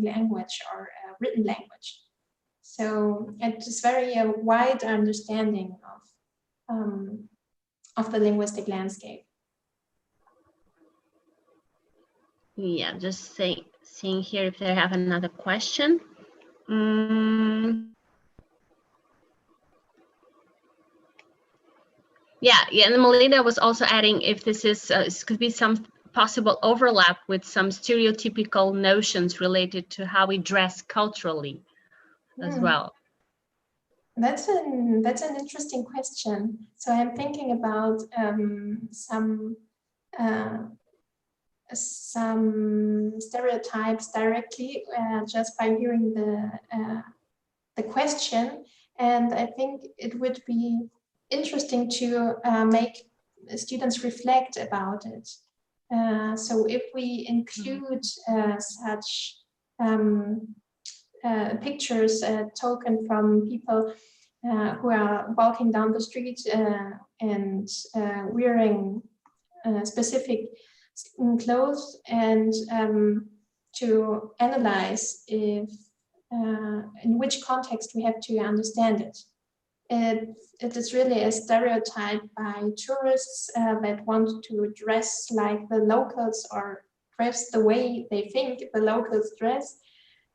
E: language or written language. So it is very wide understanding of the linguistic landscape.
A: Yeah, just seeing here if they have another question. Yeah, and Melinda was also adding if this could be some possible overlap with some stereotypical notions related to how we dress culturally as well.
E: That's an interesting question. So I'm thinking about some stereotypes directly just by hearing the question, and I think it would be interesting to make students reflect about it. So if we include such pictures taken from people who are walking down the street and wearing specific clothes, and to analyze if in which context we have to understand it. It is really a stereotype by tourists that want to dress like the locals or dress the way they think the locals dress,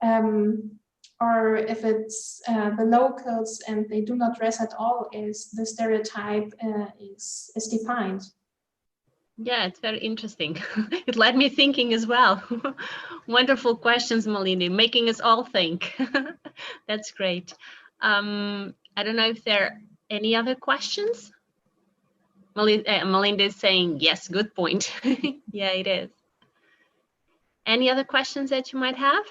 E: or if it's the locals and they do not dress at all, is the stereotype is defined.
A: Yeah, it's very interesting. It led me thinking as well. Wonderful questions, Melinda, making us all think. That's great. I don't know if there are any other questions. Melinda is saying, yes, good point. Yeah, it is. Any other questions that you might have?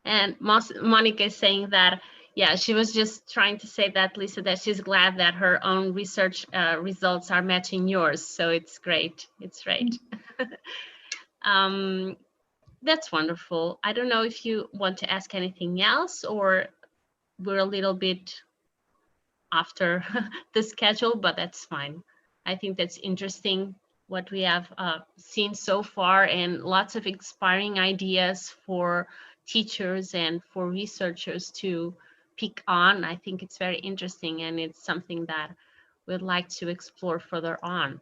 A: And Monica is saying that, yeah, she was just trying to say that, Lisa, that she's glad that her own research results are matching yours. So it's great. It's right. That's wonderful. I don't know if you want to ask anything else, or we're a little bit after the schedule, but that's fine. I think that's interesting what we have seen so far, and lots of inspiring ideas for teachers and for researchers to pick on. I think it's very interesting, and it's something that we'd like to explore further on.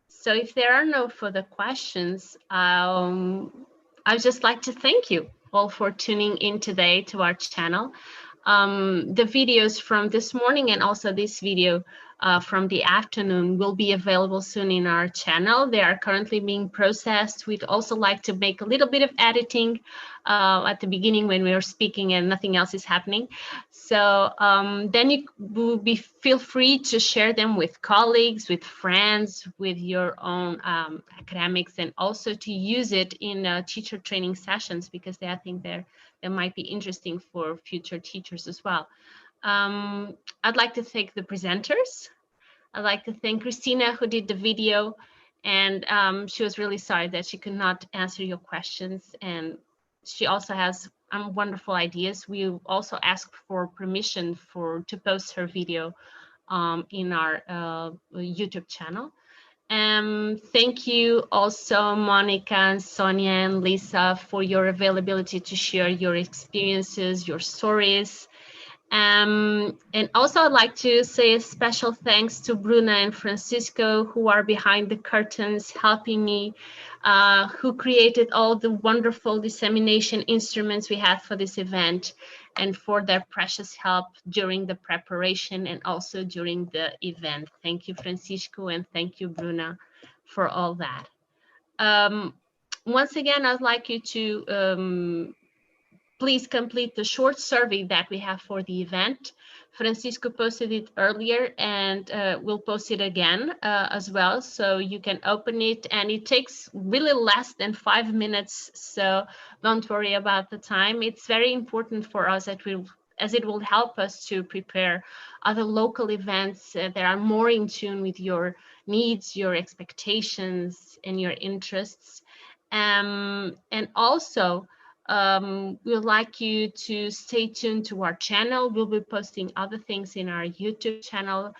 A: So if there are no further questions, I'd just like to thank you all for tuning in today to our channel. The videos from this morning and also this video from the afternoon will be available soon in our channel. They are currently being processed. We'd also like to make a little bit of editing at the beginning when we are speaking and nothing else is happening. So then you will feel free to share them with colleagues, with friends, with your own academics, and also to use it in teacher training sessions, because I think they might be interesting for future teachers as well. I'd like to thank the presenters. I'd like to thank Christina, who did the video, and she was really sorry that she could not answer your questions, and she also has wonderful ideas. We also asked for permission to post her video in our YouTube channel. Thank you also, Monica and Sonia and Lisa, for your availability to share your experiences, your stories. And also I'd like to say a special thanks to Bruna and Francisco, who are behind the curtains helping me, who created all the wonderful dissemination instruments we had for this event, and for their precious help during the preparation and also during the event. Thank you, Francisco, and thank you, Bruna, for all that. Once again, I'd like you to please complete the short survey that we have for the event. Francisco posted it earlier, and we'll post it again as well, so you can open it, and it takes really less than 5 minutes, so don't worry about the time. It's very important for us as it will help us to prepare other local events that are more in tune with your needs, your expectations, and your interests. And also, we'd like you to stay tuned to our channel. We'll be posting other things in our YouTube channel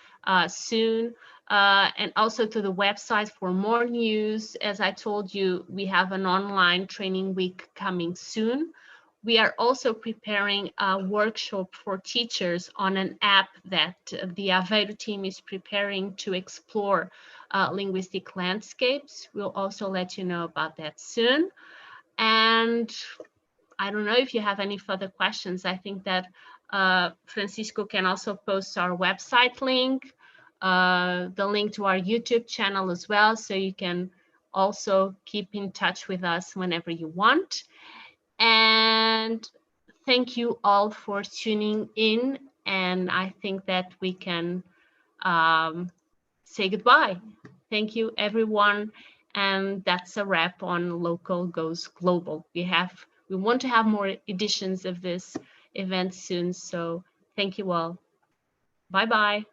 A: soon, and also to the website for more news. As I told you, we have an online training week coming soon. We are also preparing a workshop for teachers on an app that the Aveiro team is preparing to explore linguistic landscapes. We'll also let you know about that soon. And I don't know if you have any further questions. I think that Francisco can also post our website link, the link to our YouTube channel as well, so you can also keep in touch with us whenever you want. And thank you all for tuning in, and I think that we can say goodbye. Thank you, everyone. And that's a wrap on LoCALL Goes Global. We want to have more editions of this event soon, so thank you all. Bye-bye.